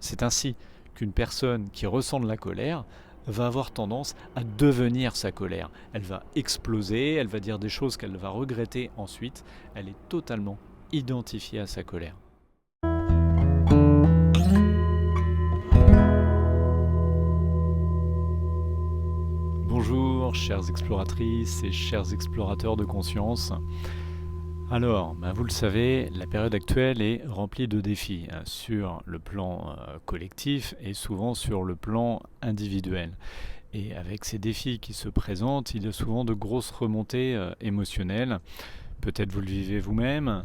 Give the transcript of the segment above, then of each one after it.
C'est ainsi qu'une personne qui ressent de la colère va avoir tendance à devenir sa colère. Elle va exploser, elle va dire des choses qu'elle va regretter ensuite. Elle est totalement identifiée à sa colère. Bonjour, chères exploratrices et chers explorateurs de conscience. Alors, vous le savez, la période actuelle est remplie de défis sur le plan collectif et souvent sur le plan individuel. Et avec ces défis qui se présentent, il y a souvent de grosses remontées émotionnelles. Peut-être vous le vivez vous-même,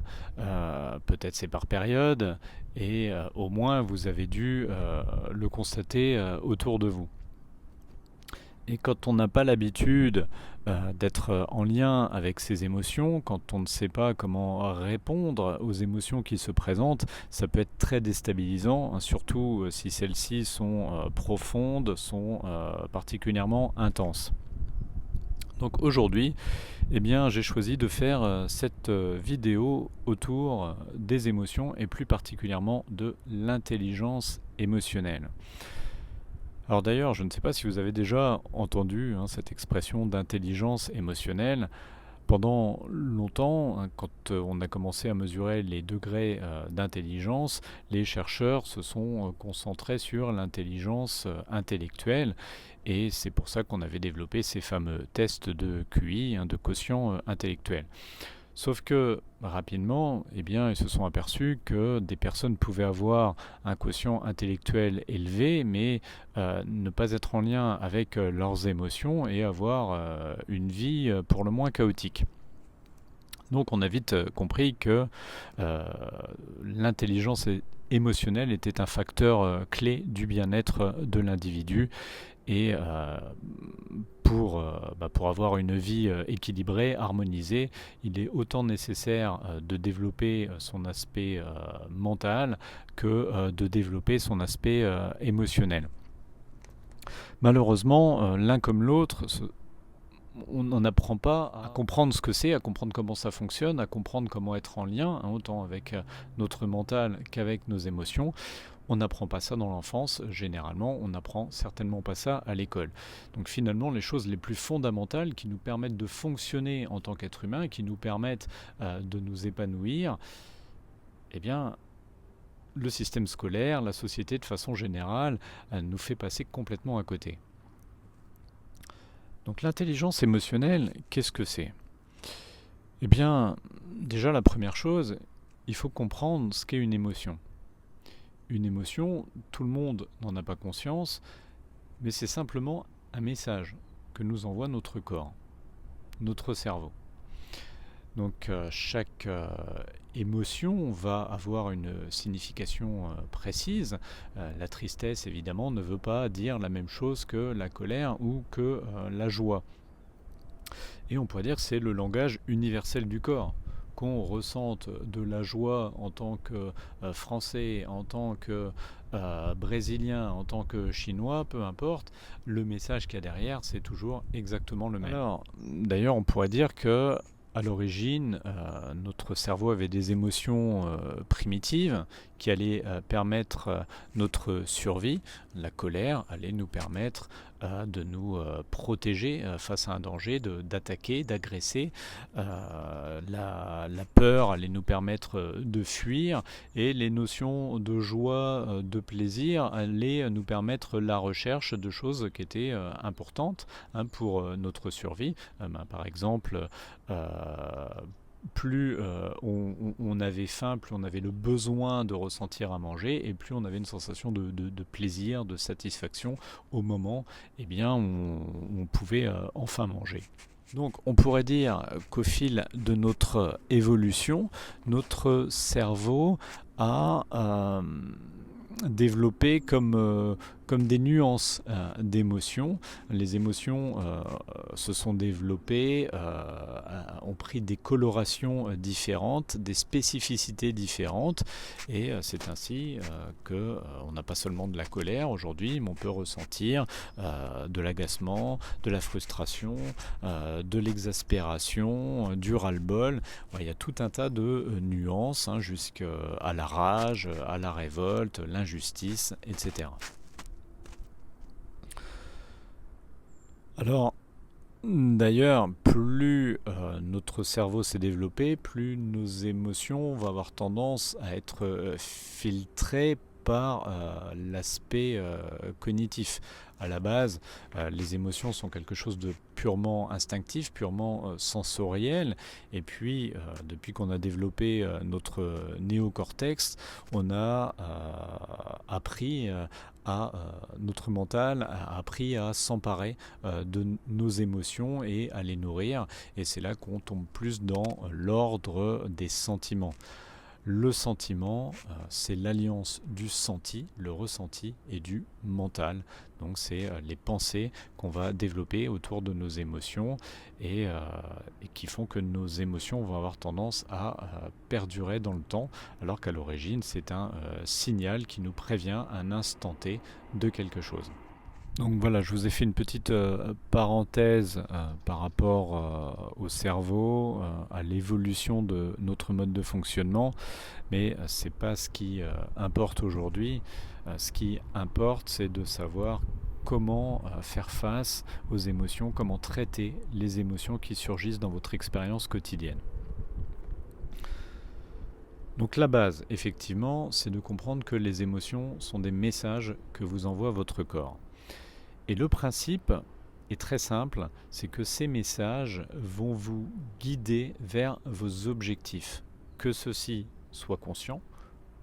peut-être c'est par période, et au moins vous avez dû le constater autour de vous. Et quand on n'a pas l'habitude d'être en lien avec ses émotions, quand on ne sait pas comment répondre aux émotions qui se présentent, ça peut être très déstabilisant, surtout si celles-ci sont profondes, sont particulièrement intenses. Donc aujourd'hui, j'ai choisi de faire cette vidéo autour des émotions et plus particulièrement de l'intelligence émotionnelle. Alors d'ailleurs, je ne sais pas si vous avez déjà entendu cette expression d'intelligence émotionnelle. Pendant longtemps, quand on a commencé à mesurer les degrés d'intelligence, les chercheurs se sont concentrés sur l'intelligence intellectuelle et c'est pour ça qu'on avait développé ces fameux tests de QI, de quotient intellectuel. Sauf que rapidement, ils se sont aperçus que des personnes pouvaient avoir un quotient intellectuel élevé, mais ne pas être en lien avec leurs émotions et avoir une vie pour le moins chaotique. Donc on a vite compris que l'intelligence émotionnelle était un facteur clé du bien-être de l'individu et pour avoir une vie équilibrée, harmonisée, il est autant nécessaire de développer son aspect mental que de développer son aspect émotionnel. Malheureusement, l'un comme l'autre, on n'en apprend pas à comprendre ce que c'est, à comprendre comment ça fonctionne, à comprendre comment être en lien, autant avec notre mental qu'avec nos émotions. On n'apprend pas ça dans l'enfance, généralement, on n'apprend certainement pas ça à l'école. Donc finalement, les choses les plus fondamentales qui nous permettent de fonctionner en tant qu'être humain, qui nous permettent de nous épanouir, le système scolaire, la société de façon générale, nous fait passer complètement à côté. Donc l'intelligence émotionnelle, qu'est-ce que c'est ? Déjà la première chose, il faut comprendre ce qu'est une émotion. Une émotion, tout le monde n'en a pas conscience, mais c'est simplement un message que nous envoie notre corps, notre cerveau. Donc chaque émotion va avoir une signification précise. La tristesse, évidemment, ne veut pas dire la même chose que la colère ou que la joie. Et on pourrait dire que c'est le langage universel du corps. Qu'on ressente de la joie en tant que Français, en tant que Brésilien, en tant que Chinois, peu importe, le message qu'il y a derrière, c'est toujours exactement le même. Alors, d'ailleurs, on pourrait dire que à l'origine, notre cerveau avait des émotions primitives qui allaient permettre notre survie. La colère allait nous permettre de nous protéger face à un danger, d'attaquer, d'agresser. La peur allait nous permettre de fuir et les notions de joie, de plaisir allaient nous permettre la recherche de choses qui étaient importantes pour notre survie. Par exemple, plus on avait faim, plus on avait le besoin de ressentir à manger et plus on avait une sensation de plaisir, de satisfaction au moment où on pouvait enfin manger. Donc on pourrait dire qu'au fil de notre évolution, notre cerveau a développé comme comme des nuances d'émotions. Les émotions se sont développées, ont pris des colorations différentes, des spécificités différentes, et c'est ainsi qu'on n'a pas seulement de la colère aujourd'hui, mais on peut ressentir de l'agacement, de la frustration, de l'exaspération, du ras-le-bol. Il y a tout un tas de nuances, jusqu'à la rage, à la révolte, l'injustice, etc. Alors, d'ailleurs, plus notre cerveau s'est développé, plus nos émotions vont avoir tendance à être filtrées par l'aspect cognitif. À la base, les émotions sont quelque chose de purement instinctif, purement sensoriel. Et puis, depuis qu'on a développé notre néocortex, on a appris notre mental a appris à s'emparer de nos émotions et à les nourrir. Et c'est là qu'on tombe plus dans l'ordre des sentiments. Le sentiment, c'est l'alliance du senti, le ressenti, et du mental. Donc c'est les pensées qu'on va développer autour de nos émotions et qui font que nos émotions vont avoir tendance à perdurer dans le temps, alors qu'à l'origine c'est un signal qui nous prévient à un instant T de quelque chose. Donc voilà, je vous ai fait une petite parenthèse par rapport au cerveau, à l'évolution de notre mode de fonctionnement, mais c'est pas ce qui importe aujourd'hui. Ce qui importe, c'est de savoir comment faire face aux émotions, comment traiter les émotions qui surgissent dans votre expérience quotidienne. Donc la base, effectivement, c'est de comprendre que les émotions sont des messages que vous envoie votre corps. Et le principe est très simple, c'est que ces messages vont vous guider vers vos objectifs, que ceux-ci soient conscients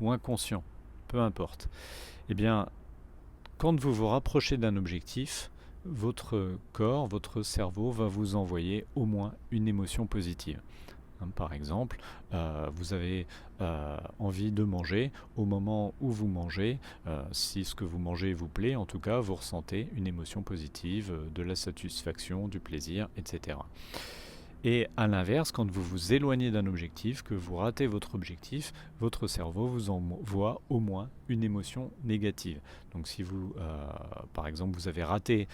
ou inconscients, peu importe. Eh bien, quand vous vous rapprochez d'un objectif, votre corps, votre cerveau va vous envoyer au moins une émotion positive. Par exemple, vous avez envie de manger. Au moment où vous mangez, si ce que vous mangez vous plaît, en tout cas, vous ressentez une émotion positive, de la satisfaction, du plaisir, etc. Et à l'inverse, quand vous vous éloignez d'un objectif, que vous ratez votre objectif, votre cerveau vous envoie au moins une émotion négative. Donc si vous, par exemple, vous avez raté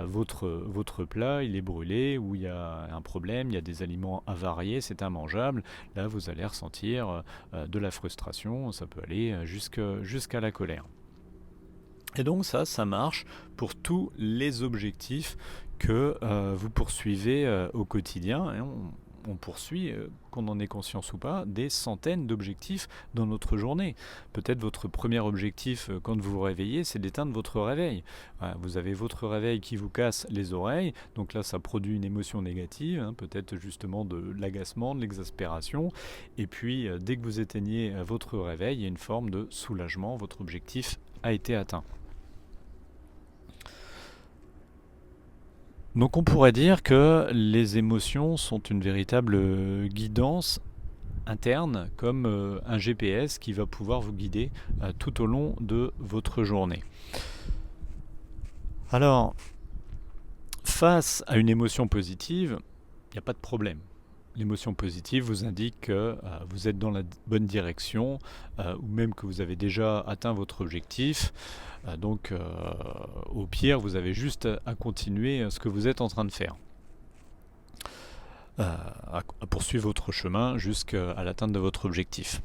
votre plat, il est brûlé, ou il y a un problème, il y a des aliments avariés, c'est immangeable, là vous allez ressentir de la frustration, ça peut aller jusqu'à la colère. Et donc ça marche pour tous les objectifs que vous poursuivez au quotidien. Et on poursuit, qu'on en ait conscience ou pas, des centaines d'objectifs dans notre journée. Peut-être votre premier objectif quand vous vous réveillez, c'est d'éteindre votre réveil. Vous avez votre réveil qui vous casse les oreilles, donc là ça produit une émotion négative, peut-être justement de l'agacement, de l'exaspération. Et puis dès que vous éteignez votre réveil, il y a une forme de soulagement, votre objectif a été atteint. Donc on pourrait dire que les émotions sont une véritable guidance interne, comme un GPS qui va pouvoir vous guider tout au long de votre journée. Alors, face à une émotion positive, il n'y a pas de problème. L'émotion positive vous indique que vous êtes dans la bonne direction, ou même que vous avez déjà atteint votre objectif. Donc au pire, vous avez juste à continuer ce que vous êtes en train de faire. À poursuivre votre chemin jusqu'à l'atteinte de votre objectif.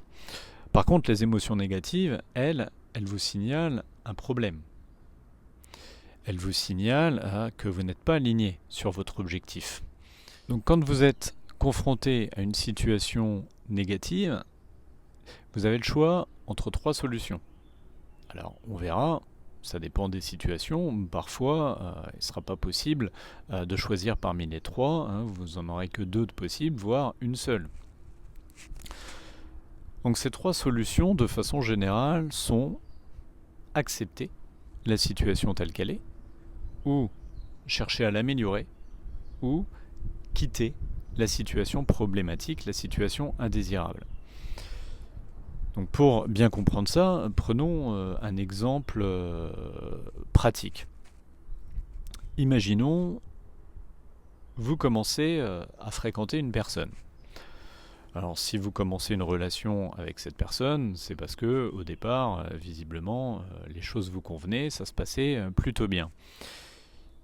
Par contre, les émotions négatives, elles vous signalent un problème. Elles vous signalent que vous n'êtes pas aligné sur votre objectif. Donc quand vous êtes confronté à une situation négative, vous avez le choix entre 3 solutions. Alors on verra, ça dépend des situations. Parfois, il ne sera pas possible de choisir parmi les 3. Vous n'en aurez que 2 de possibles, voire une seule. Donc ces 3 solutions, de façon générale, sont accepter la situation telle qu'elle est, ou chercher à l'améliorer, ou quitter la situation problématique, la situation indésirable. Donc pour bien comprendre ça, prenons un exemple pratique. Imaginons, vous commencez à fréquenter une personne. Alors si vous commencez une relation avec cette personne, c'est parce que au départ, visiblement, les choses vous convenaient, ça se passait plutôt bien.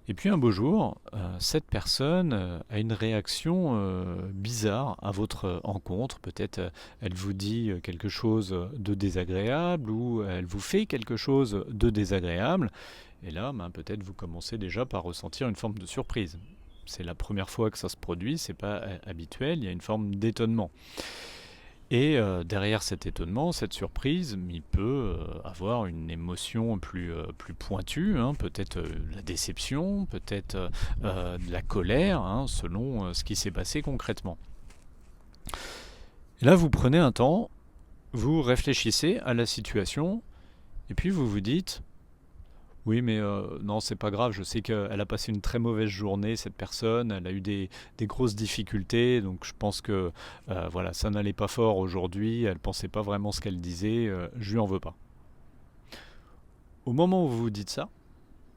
Et puis un beau jour, cette personne a une réaction bizarre à votre rencontre. Peut-être elle vous dit quelque chose de désagréable ou elle vous fait quelque chose de désagréable. Et là, peut-être vous commencez déjà par ressentir une forme de surprise. C'est la première fois que ça se produit, c'est pas habituel, il y a une forme d'étonnement. Et derrière cet étonnement, cette surprise, il peut avoir une émotion plus pointue, peut-être la déception, peut-être de la colère, selon ce qui s'est passé concrètement. Et là, vous prenez un temps, vous réfléchissez à la situation, et puis vous vous dites, oui, mais non, c'est pas grave, je sais qu'elle a passé une très mauvaise journée, cette personne, elle a eu des grosses difficultés, donc je pense que voilà, ça n'allait pas fort aujourd'hui, elle pensait pas vraiment ce qu'elle disait, je lui en veux pas. Au moment où vous vous dites ça,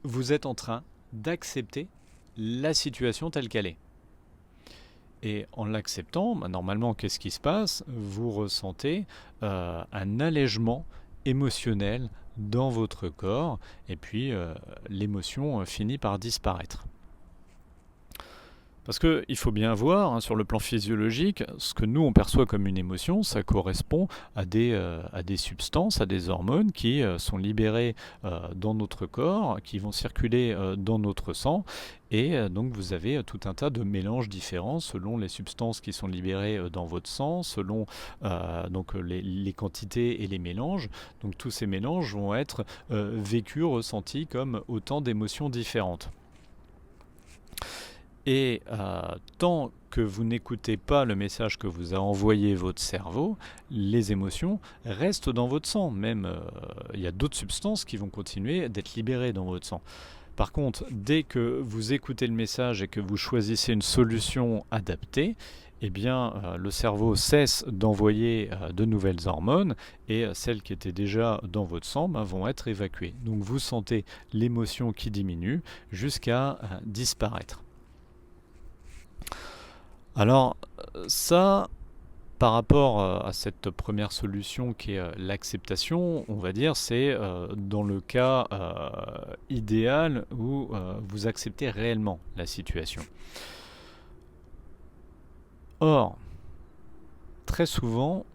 vous êtes en train d'accepter la situation telle qu'elle est. Et en l'acceptant, normalement, qu'est-ce qui se passe? Vous ressentez un allègement émotionnel dans votre corps, et puis l'émotion finit par disparaître. Parce qu'il faut bien voir, sur le plan physiologique, ce que nous on perçoit comme une émotion, ça correspond à des substances, à des hormones qui sont libérées dans notre corps, qui vont circuler dans notre sang, et donc vous avez tout un tas de mélanges différents selon les substances qui sont libérées dans votre sang, selon donc les quantités et les mélanges. Donc tous ces mélanges vont être vécus, ressentis comme autant d'émotions différentes. Et tant que vous n'écoutez pas le message que vous a envoyé votre cerveau, les émotions restent dans votre sang. Même, il y a d'autres substances qui vont continuer d'être libérées dans votre sang. Par contre, dès que vous écoutez le message et que vous choisissez une solution adaptée, eh bien, le cerveau cesse d'envoyer de nouvelles hormones et celles qui étaient déjà dans votre sang vont être évacuées. Donc vous sentez l'émotion qui diminue jusqu'à disparaître. Alors ça, par rapport à cette première solution qui est l'acceptation, on va dire, c'est dans le cas idéal où vous acceptez réellement la situation. Or, très souvent,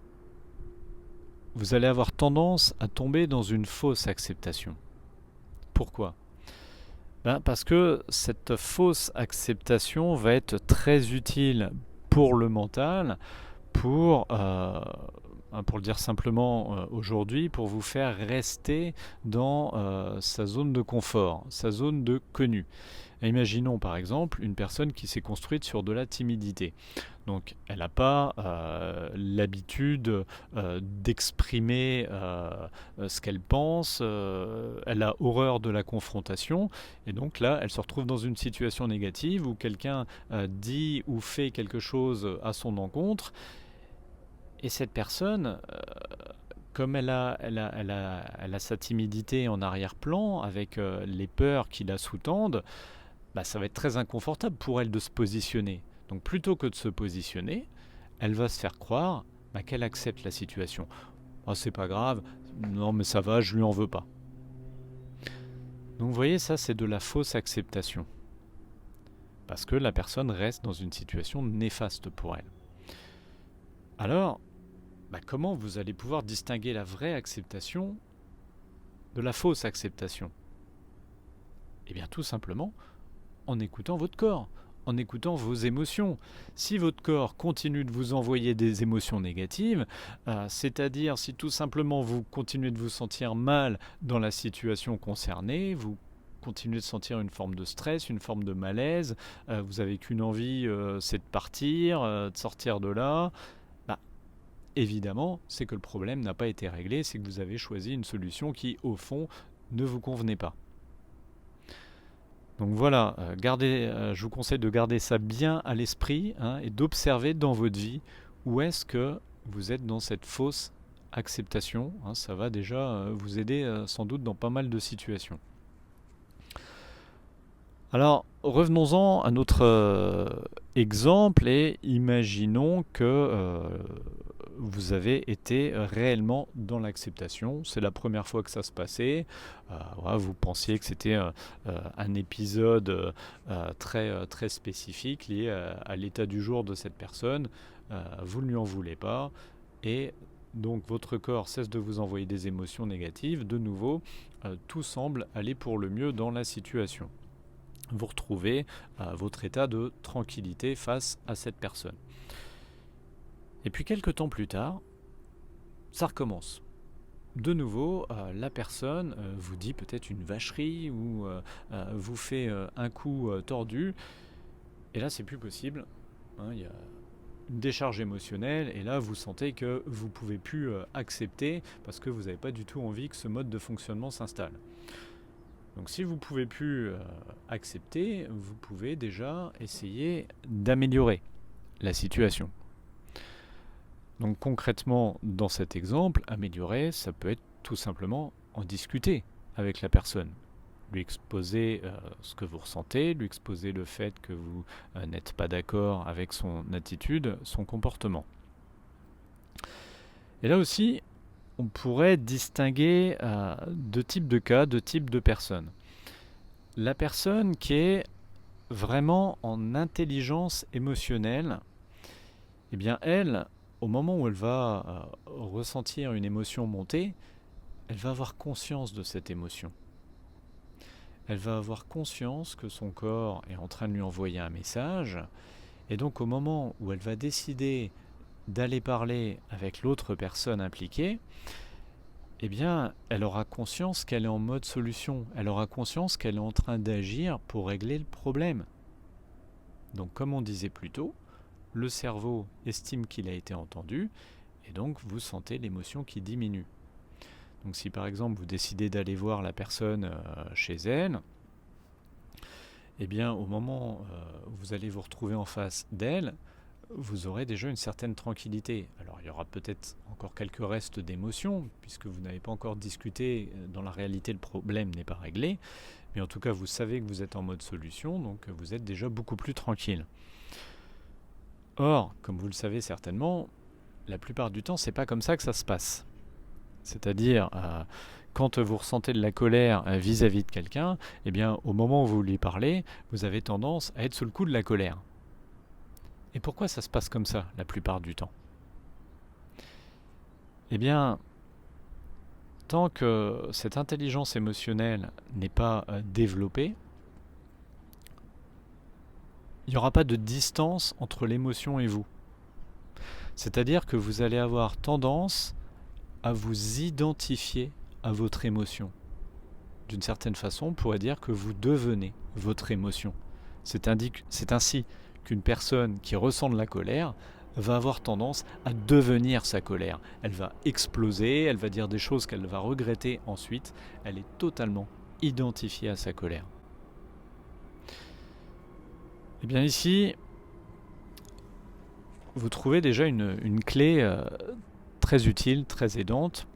vous allez avoir tendance à tomber dans une fausse acceptation. Pourquoi ? Parce que cette fausse acceptation va être très utile pour le mental, pour le dire simplement aujourd'hui, pour vous faire rester dans sa zone de confort, sa zone de connu. Et imaginons par exemple une personne qui s'est construite sur de la timidité. Donc elle n'a pas l'habitude d'exprimer ce qu'elle pense, elle a horreur de la confrontation, et donc là elle se retrouve dans une situation négative où quelqu'un dit ou fait quelque chose à son encontre, et cette personne, comme elle a sa timidité en arrière-plan, avec les peurs qui la sous-tendent, ça va être très inconfortable pour elle de se positionner. Donc plutôt que de se positionner, elle va se faire croire qu'elle accepte la situation. Oh, c'est pas grave, non mais ça va, je lui en veux pas. Donc vous voyez, ça c'est de la fausse acceptation. Parce que la personne reste dans une situation néfaste pour elle. Alors, comment vous allez pouvoir distinguer la vraie acceptation de la fausse acceptation? Eh bien tout simplement en écoutant votre corps, en écoutant vos émotions. Si votre corps continue de vous envoyer des émotions négatives, c'est-à-dire si tout simplement vous continuez de vous sentir mal dans la situation concernée, vous continuez de sentir une forme de stress, une forme de malaise, vous n'avez qu'une envie, c'est de partir, de sortir de là, évidemment, c'est que le problème n'a pas été réglé, c'est que vous avez choisi une solution qui, au fond, ne vous convenait pas. Donc voilà, je vous conseille de garder ça bien à l'esprit et d'observer dans votre vie où est-ce que vous êtes dans cette fausse acceptation. Ça va déjà vous aider sans doute dans pas mal de situations. Alors, revenons-en à notre exemple et imaginons que vous avez été réellement dans l'acceptation. C'est la première fois que ça se passait. Voilà, vous pensiez que c'était un épisode très spécifique lié à l'état du jour de cette personne. Vous ne lui en voulez pas. Et donc votre corps cesse de vous envoyer des émotions négatives. De nouveau, tout semble aller pour le mieux dans la situation. Vous retrouvez votre état de tranquillité face à cette personne. Et puis quelques temps plus tard, ça recommence. De nouveau, la personne vous dit peut-être une vacherie ou vous fait un coup tordu. Et là, c'est plus possible. Il y a une décharge émotionnelle et là, vous sentez que vous ne pouvez plus accepter parce que vous n'avez pas du tout envie que ce mode de fonctionnement s'installe. Donc si vous ne pouvez plus accepter, vous pouvez déjà essayer d'améliorer la situation. Donc concrètement, dans cet exemple, améliorer, ça peut être tout simplement en discuter avec la personne. Lui exposer ce que vous ressentez, lui exposer le fait que vous n'êtes pas d'accord avec son attitude, son comportement. Et là aussi, on pourrait distinguer deux types de cas, deux types de personnes. La personne qui est vraiment en intelligence émotionnelle, eh bien elle, au moment où elle va ressentir une émotion monter, elle va avoir conscience de cette émotion. Elle va avoir conscience que son corps est en train de lui envoyer un message, et donc au moment où elle va décider d'aller parler avec l'autre personne impliquée, eh bien, elle aura conscience qu'elle est en mode solution. Elle aura conscience qu'elle est en train d'agir pour régler le problème. Donc, comme on disait plus tôt, le cerveau estime qu'il a été entendu, et donc vous sentez l'émotion qui diminue. Donc si par exemple vous décidez d'aller voir la personne chez elle, eh bien au moment où vous allez vous retrouver en face d'elle, vous aurez déjà une certaine tranquillité. Alors il y aura peut-être encore quelques restes d'émotions, puisque vous n'avez pas encore discuté, dans la réalité le problème n'est pas réglé, mais en tout cas vous savez que vous êtes en mode solution, donc vous êtes déjà beaucoup plus tranquille. Or, comme vous le savez certainement, la plupart du temps c'est pas comme ça que ça se passe. C'est-à-dire, quand vous ressentez de la colère vis-à-vis de quelqu'un, eh bien au moment où vous lui parlez, vous avez tendance à être sous le coup de la colère. Et pourquoi ça se passe comme ça la plupart du temps ? Eh bien, tant que cette intelligence émotionnelle n'est pas développée, il n'y aura pas de distance entre l'émotion et vous. C'est-à-dire que vous allez avoir tendance à vous identifier à votre émotion. D'une certaine façon, on pourrait dire que vous devenez votre émotion. C'est ainsi qu'une personne qui ressent de la colère va avoir tendance à devenir sa colère. Elle va exploser, elle va dire des choses qu'elle va regretter ensuite. Elle est totalement identifiée à sa colère. Et bien ici, vous trouvez déjà une clé très utile, très aidante.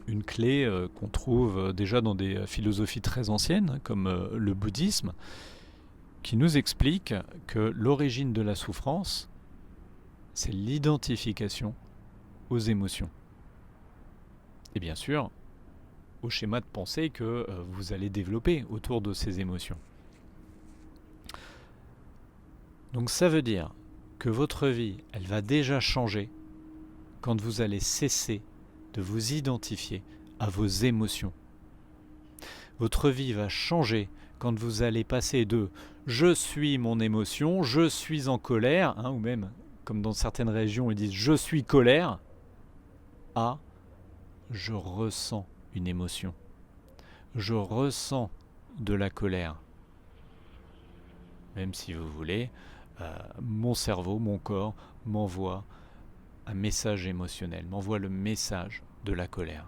Une clé qu'on trouve déjà dans des philosophies très anciennes, comme le bouddhisme, qui nous explique que l'origine de la souffrance, c'est l'identification aux émotions. Et bien sûr, au schéma de pensée que vous allez développer autour de ces émotions. Donc ça veut dire que votre vie, elle va déjà changer quand vous allez cesser de vous identifier à vos émotions. Votre vie va changer quand vous allez passer de « je suis mon émotion, je suis en colère », ou même, comme dans certaines régions, ils disent « je suis colère », à « je ressens une émotion, je ressens de la colère ». Même si vous voulez, mon cerveau, mon corps m'envoie un message émotionnel, m'envoie le message de la colère.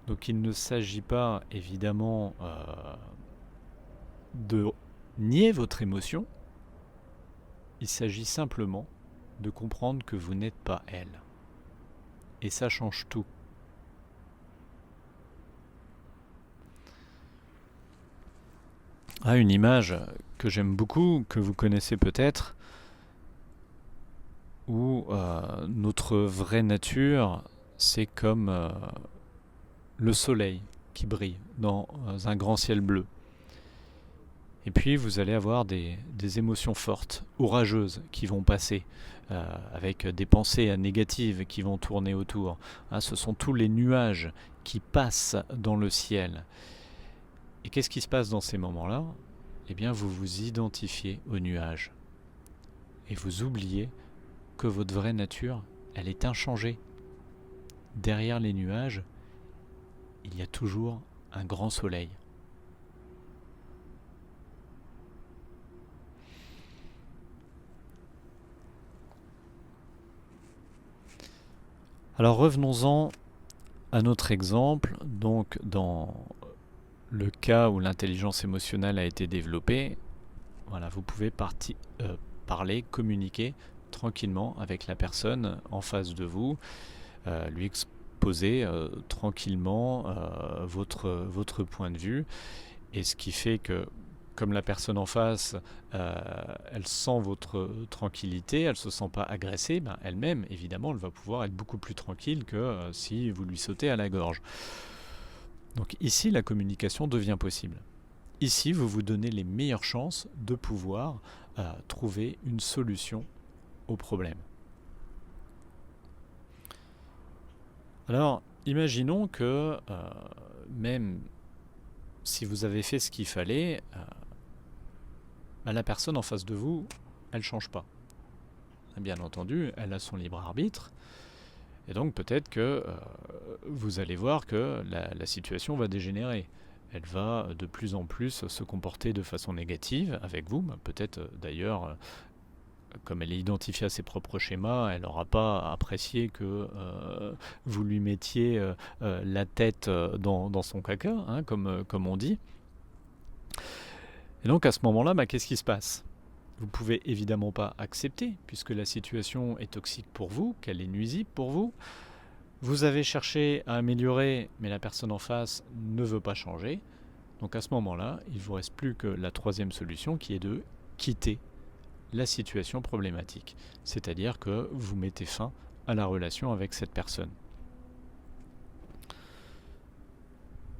Donc il ne s'agit pas évidemment de nier votre émotion, il s'agit simplement de comprendre que vous n'êtes pas elle. Et ça change tout. à une image que j'aime beaucoup, que vous connaissez peut-être, où notre vraie nature, c'est comme le soleil qui brille dans un grand ciel bleu. Et puis vous allez avoir des émotions fortes, orageuses, qui vont passer, avec des pensées négatives qui vont tourner autour. Ce sont tous les nuages qui passent dans le ciel. Et qu'est-ce qui se passe dans ces moments-là ? Eh bien, vous vous identifiez aux nuages. Et vous oubliez que votre vraie nature, elle est inchangée. Derrière les nuages, il y a toujours un grand soleil. Alors revenons-en à notre exemple. Donc dans le cas où l'intelligence émotionnelle a été développée, voilà, vous pouvez parler, communiquer tranquillement avec la personne en face de vous, lui exposer tranquillement votre point de vue, et ce qui fait que comme la personne en face, elle sent votre tranquillité, elle ne se sent pas agressée, elle-même, évidemment, elle va pouvoir être beaucoup plus tranquille que si vous lui sautez à la gorge. Donc ici, la communication devient possible. Ici, vous vous donnez les meilleures chances de pouvoir trouver une solution au problème. Alors, imaginons que même si vous avez fait ce qu'il fallait, la personne en face de vous, elle ne change pas. Bien entendu, elle a son libre arbitre, et donc peut-être que vous allez voir que la situation va dégénérer. Elle va de plus en plus se comporter de façon négative avec vous, peut-être d'ailleurs, comme elle est identifiée à ses propres schémas, elle n'aura pas apprécié que vous lui mettiez la tête dans son caca, comme on dit. Et donc à ce moment-là, qu'est-ce qui se passe ? Vous ne pouvez évidemment pas accepter, puisque la situation est toxique pour vous, qu'elle est nuisible pour vous. Vous avez cherché à améliorer, mais la personne en face ne veut pas changer. Donc à ce moment-là, il ne vous reste plus que la troisième solution, qui est de quitter la situation problématique. C'est-à-dire que vous mettez fin à la relation avec cette personne.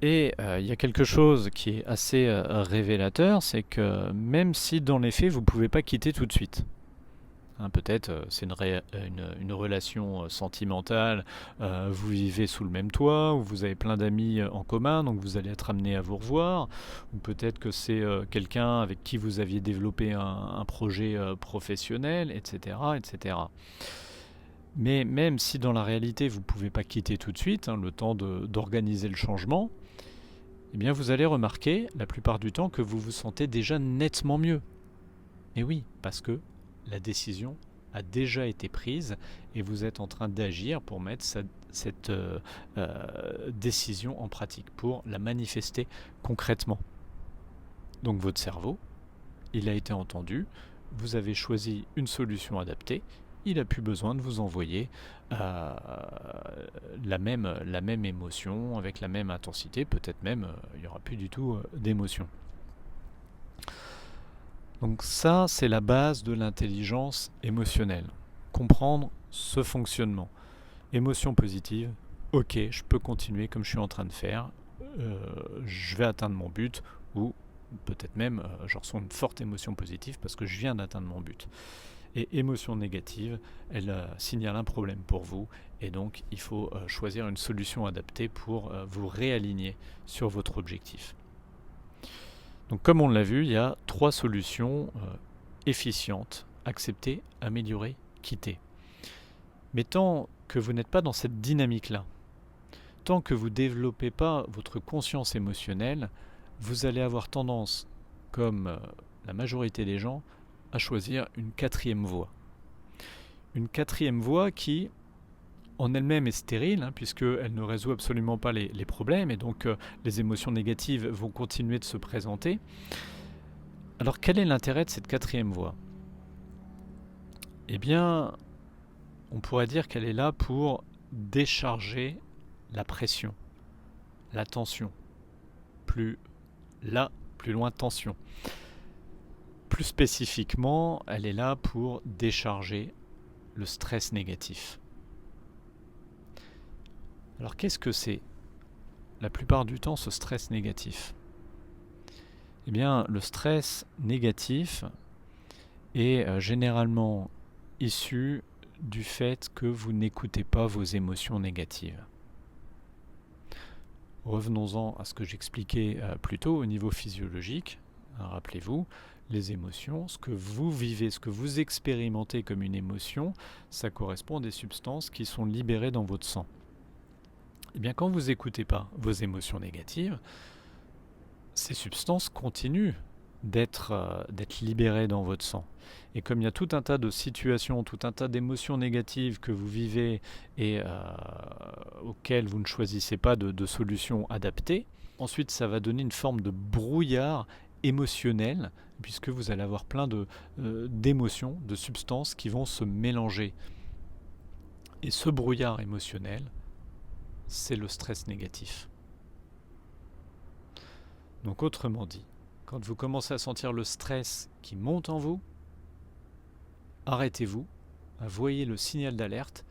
Et il y a quelque chose qui est assez révélateur, c'est que même si dans les faits, vous ne pouvez pas quitter tout de suite. Peut-être c'est une relation sentimentale, vous vivez sous le même toit, ou vous avez plein d'amis en commun, donc vous allez être amené à vous revoir, ou peut-être que c'est quelqu'un avec qui vous aviez développé un projet professionnel, etc., etc. Mais même si dans la réalité vous ne pouvez pas quitter tout de suite, le temps d'organiser le changement, eh bien vous allez remarquer la plupart du temps que vous vous sentez déjà nettement mieux. Et oui, parce que la décision a déjà été prise et vous êtes en train d'agir pour mettre cette décision en pratique, pour la manifester concrètement. Donc votre cerveau, il a été entendu, vous avez choisi une solution adaptée, il n'a plus besoin de vous envoyer la même émotion, avec la même intensité, peut-être même il n'y aura plus du tout d'émotion. Donc ça, c'est la base de l'intelligence émotionnelle. Comprendre ce fonctionnement. Émotion positive, ok, je peux continuer comme je suis en train de faire, je vais atteindre mon but, ou peut-être même je ressens une forte émotion positive parce que je viens d'atteindre mon but. Et émotion négative, elle signale un problème pour vous, et donc il faut choisir une solution adaptée pour vous réaligner sur votre objectif. Donc comme on l'a vu, il y a 3 solutions efficientes: accepter, améliorer, quitter. Mais tant que vous n'êtes pas dans cette dynamique-là, tant que vous ne développez pas votre conscience émotionnelle, vous allez avoir tendance, comme la majorité des gens, à choisir une 4e voie. Une 4e voie qui, en elle-même, est stérile, puisqu'elle ne résout absolument pas les problèmes, et donc les émotions négatives vont continuer de se présenter. Alors quel est l'intérêt de cette 4e voie ? Eh bien, on pourrait dire qu'elle est là pour décharger la pression, la tension. Plus plus loin tension. Plus spécifiquement, elle est là pour décharger le stress négatif. Alors qu'est-ce que c'est la plupart du temps ce stress négatif? Eh bien, le stress négatif est généralement issu du fait que vous n'écoutez pas vos émotions négatives. Revenons-en à ce que j'expliquais plus tôt au niveau physiologique. Rappelez-vous, les émotions, ce que vous vivez, ce que vous expérimentez comme une émotion, ça correspond à des substances qui sont libérées dans votre sang. Eh bien, quand vous n'écoutez pas vos émotions négatives, ces substances continuent d'être libérées dans votre sang. Et comme il y a tout un tas de situations, tout un tas d'émotions négatives que vous vivez et auxquelles vous ne choisissez pas de solutions adaptées, ensuite ça va donner une forme de brouillard émotionnel, puisque vous allez avoir plein d'émotions, de substances qui vont se mélanger. Et ce brouillard émotionnel, c'est le stress négatif. Donc autrement dit, quand vous commencez à sentir le stress qui monte en vous, arrêtez-vous, voyez le signal d'alerte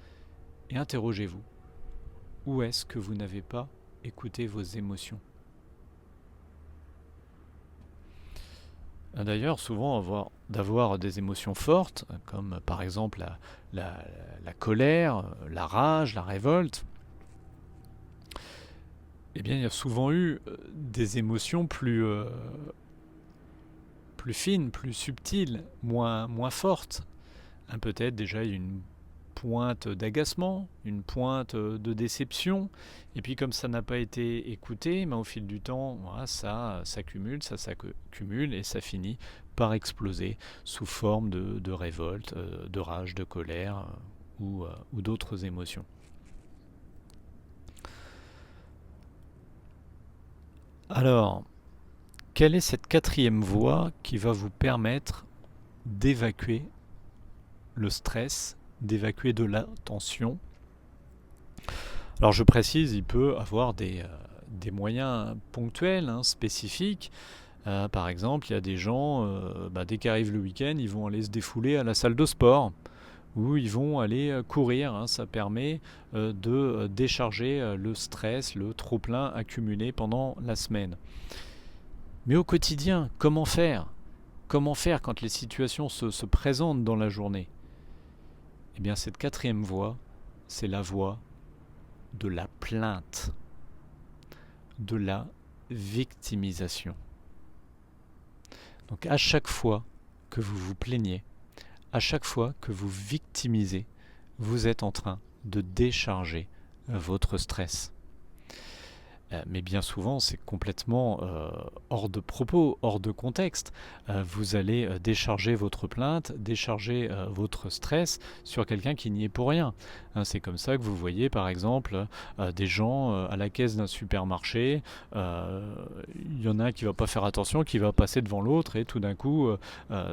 et interrogez-vous. Où est-ce que vous n'avez pas écouté vos émotions? D'ailleurs, souvent, d'avoir des émotions fortes, comme par exemple la colère, la rage, la révolte, eh bien, il y a souvent eu des émotions plus fines, plus subtiles, moins fortes. Peut-être déjà une pointe d'agacement, une pointe de déception, et puis comme ça n'a pas été écouté, au fil du temps, voilà, ça s'accumule, et ça finit par exploser sous forme de révolte, de rage, de colère ou d'autres émotions. Alors, quelle est cette quatrième voie qui va vous permettre d'évacuer le stress, d'évacuer de la tension? Alors je précise, il peut avoir des moyens ponctuels, spécifiques. Par exemple, il y a des gens, dès qu'arrive le week-end, ils vont aller se défouler à la salle de sport, ou ils vont aller courir. Ça permet de décharger le stress, le trop-plein accumulé pendant la semaine. Mais au quotidien, comment faire? Comment faire quand les situations se présentent dans la journée? Eh bien, cette quatrième voie, c'est la voie de la plainte, de la victimisation. Donc, à chaque fois que vous vous plaignez, à chaque fois que vous victimisez, vous êtes en train de décharger votre stress. Mais bien souvent, c'est complètement hors de propos, hors de contexte. Vous allez décharger votre plainte, décharger votre stress sur quelqu'un qui n'y est pour rien. C'est comme ça que vous voyez, par exemple, des gens à la caisse d'un supermarché. Il y en a un qui ne va pas faire attention, qui va passer devant l'autre, et tout d'un coup,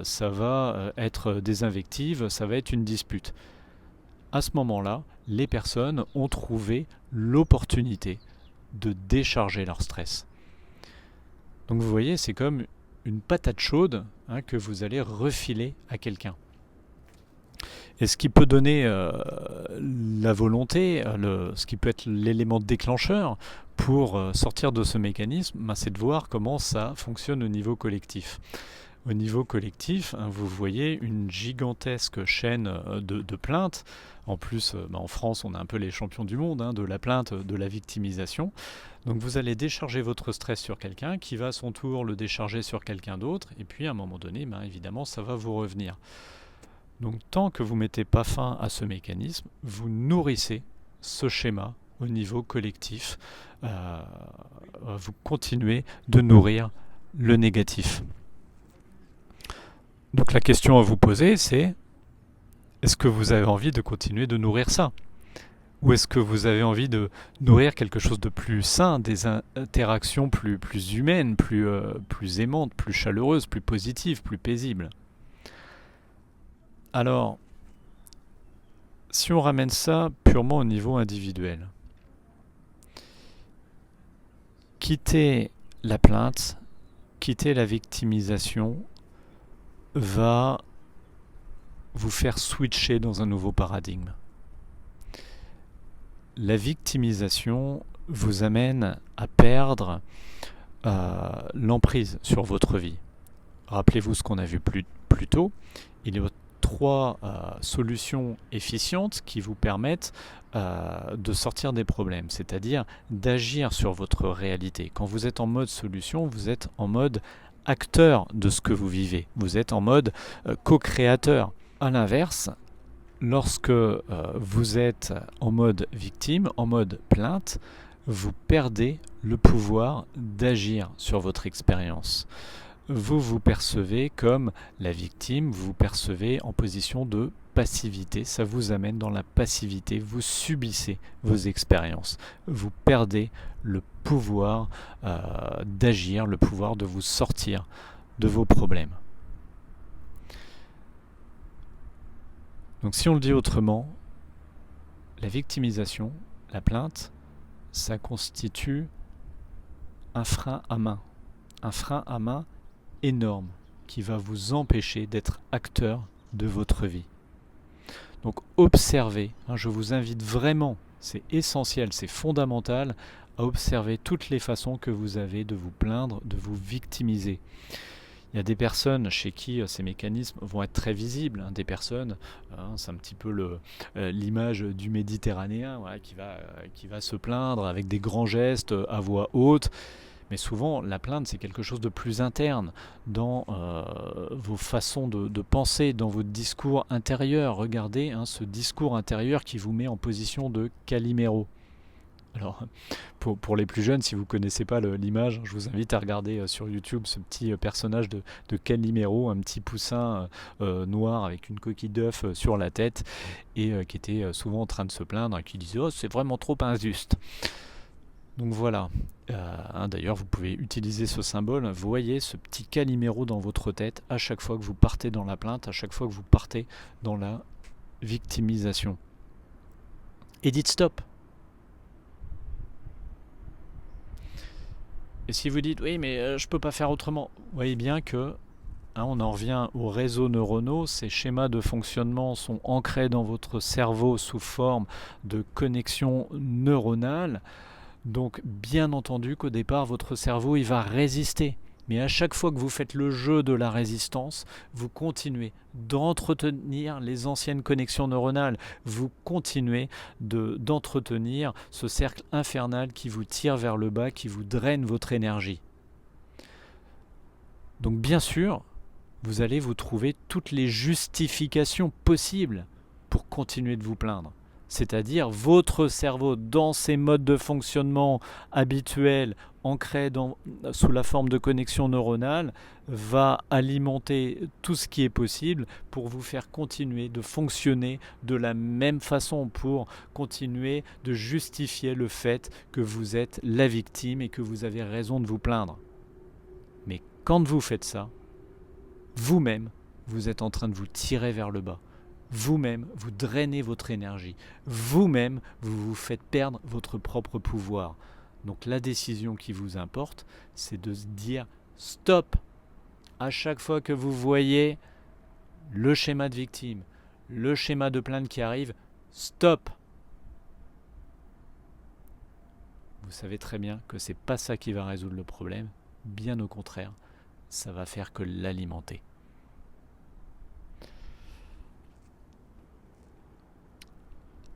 ça va être des invectives, ça va être une dispute. À ce moment-là, les personnes ont trouvé l'opportunité de décharger leur stress. Donc vous voyez, c'est comme une patate chaude que vous allez refiler à quelqu'un. Et ce qui peut donner la volonté, ce qui peut être l'élément déclencheur pour sortir de ce mécanisme, c'est de voir comment ça fonctionne au niveau collectif. Au niveau collectif, vous voyez une gigantesque chaîne de plaintes. En plus, en France, on est un peu les champions du monde de la plainte, de la victimisation. Donc vous allez décharger votre stress sur quelqu'un qui va à son tour le décharger sur quelqu'un d'autre. Et puis à un moment donné, évidemment, ça va vous revenir. Donc tant que vous ne mettez pas fin à ce mécanisme, vous nourrissez ce schéma au niveau collectif. Vous continuez de nourrir le négatif. Donc la question à vous poser, c'est: est-ce que vous avez envie de continuer de nourrir ça? Ou est-ce que vous avez envie de nourrir quelque chose de plus sain, des interactions plus humaines, plus aimantes, plus chaleureuses, plus positives, plus paisibles? Alors, si on ramène ça purement au niveau individuel, quittez la plainte, quitter la victimisation va vous faire switcher dans un nouveau paradigme. La victimisation vous amène à perdre l'emprise sur votre vie. Rappelez-vous ce qu'on a vu plus tôt. Il y a 3 solutions efficientes qui vous permettent de sortir des problèmes, c'est-à-dire d'agir sur votre réalité. Quand vous êtes en mode solution, vous êtes en mode acteur de ce que vous vivez. Vous êtes en mode co-créateur. À l'inverse, lorsque vous êtes en mode victime, en mode plainte, vous perdez le pouvoir d'agir sur votre expérience. Vous vous percevez comme la victime, vous vous percevez en position de passivité, ça vous amène dans la passivité, vous subissez vos expériences, vous perdez le pouvoir d'agir, le pouvoir de vous sortir de vos problèmes. Donc si on le dit autrement, la victimisation, la plainte, ça constitue un frein à main énorme qui va vous empêcher d'être acteur de votre vie. Donc observez, je vous invite vraiment, c'est essentiel, c'est fondamental, à observer toutes les façons que vous avez de vous plaindre, de vous victimiser. Il y a des personnes chez qui ces mécanismes vont être très visibles. Des personnes, c'est un petit peu l'image du Méditerranéen qui va se plaindre avec des grands gestes à voix haute. Mais souvent, la plainte, c'est quelque chose de plus interne dans vos façons de penser, dans votre discours intérieur. Regardez ce discours intérieur qui vous met en position de Calimero. Alors, pour les plus jeunes, si vous ne connaissez pas l'image, je vous invite à regarder sur YouTube ce petit personnage de Calimero, un petit poussin noir avec une coquille d'œuf sur la tête et qui était souvent en train de se plaindre et qui disait « Oh, c'est vraiment trop injuste ». Donc voilà, d'ailleurs vous pouvez utiliser ce symbole, vous voyez ce petit Calimero dans votre tête à chaque fois que vous partez dans la plainte, à chaque fois que vous partez dans la victimisation. Et dites stop. Et si vous dites oui mais je peux pas faire autrement, vous voyez bien que on en revient aux réseaux neuronaux, ces schémas de fonctionnement sont ancrés dans votre cerveau sous forme de connexions neuronales. Donc bien entendu qu'au départ votre cerveau il va résister, mais à chaque fois que vous faites le jeu de la résistance, vous continuez d'entretenir les anciennes connexions neuronales, vous continuez d'entretenir ce cercle infernal qui vous tire vers le bas, qui vous draine votre énergie. Donc bien sûr, vous allez vous trouver toutes les justifications possibles pour continuer de vous plaindre. C'est-à-dire votre cerveau, dans ses modes de fonctionnement habituels, ancrés sous la forme de connexion neuronale, va alimenter tout ce qui est possible pour vous faire continuer de fonctionner de la même façon, pour continuer de justifier le fait que vous êtes la victime et que vous avez raison de vous plaindre. Mais quand vous faites ça, vous-même, vous êtes en train de vous tirer vers le bas. Vous-même, vous drainez votre énergie. Vous-même, vous vous faites perdre votre propre pouvoir. Donc la décision qui vous importe, c'est de se dire stop. À chaque fois que vous voyez le schéma de victime, le schéma de plainte qui arrive, stop. Vous savez très bien que c'est pas ça qui va résoudre le problème. Bien au contraire, ça va faire que l'alimenter.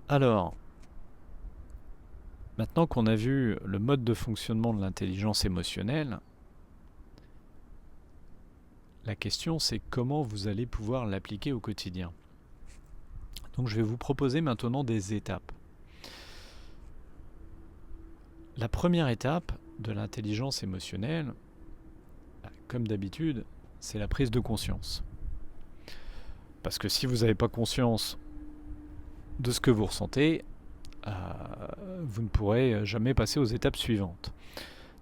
Alors, maintenant qu'on a vu le mode de fonctionnement de l'intelligence émotionnelle, la question c'est comment vous allez pouvoir l'appliquer au quotidien. Donc je vais vous proposer maintenant des étapes. La première étape de l'intelligence émotionnelle, comme d'habitude, c'est la prise de conscience. Parce que si vous n'avez pas conscience de ce que vous ressentez, vous ne pourrez jamais passer aux étapes suivantes.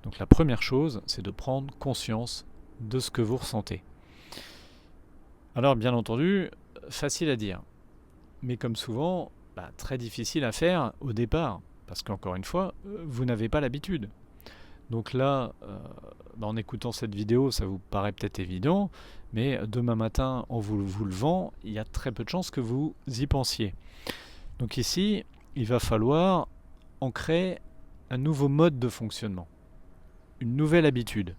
Donc la première chose, c'est de prendre conscience de ce que vous ressentez. Alors bien entendu, facile à dire, mais comme souvent, très difficile à faire au départ, parce qu'encore une fois, vous n'avez pas l'habitude. Donc là, en écoutant cette vidéo, ça vous paraît peut-être évident, mais demain matin, en vous levant, il y a très peu de chances que vous y pensiez. Donc ici, il va falloir ancrer un nouveau mode de fonctionnement, une nouvelle habitude.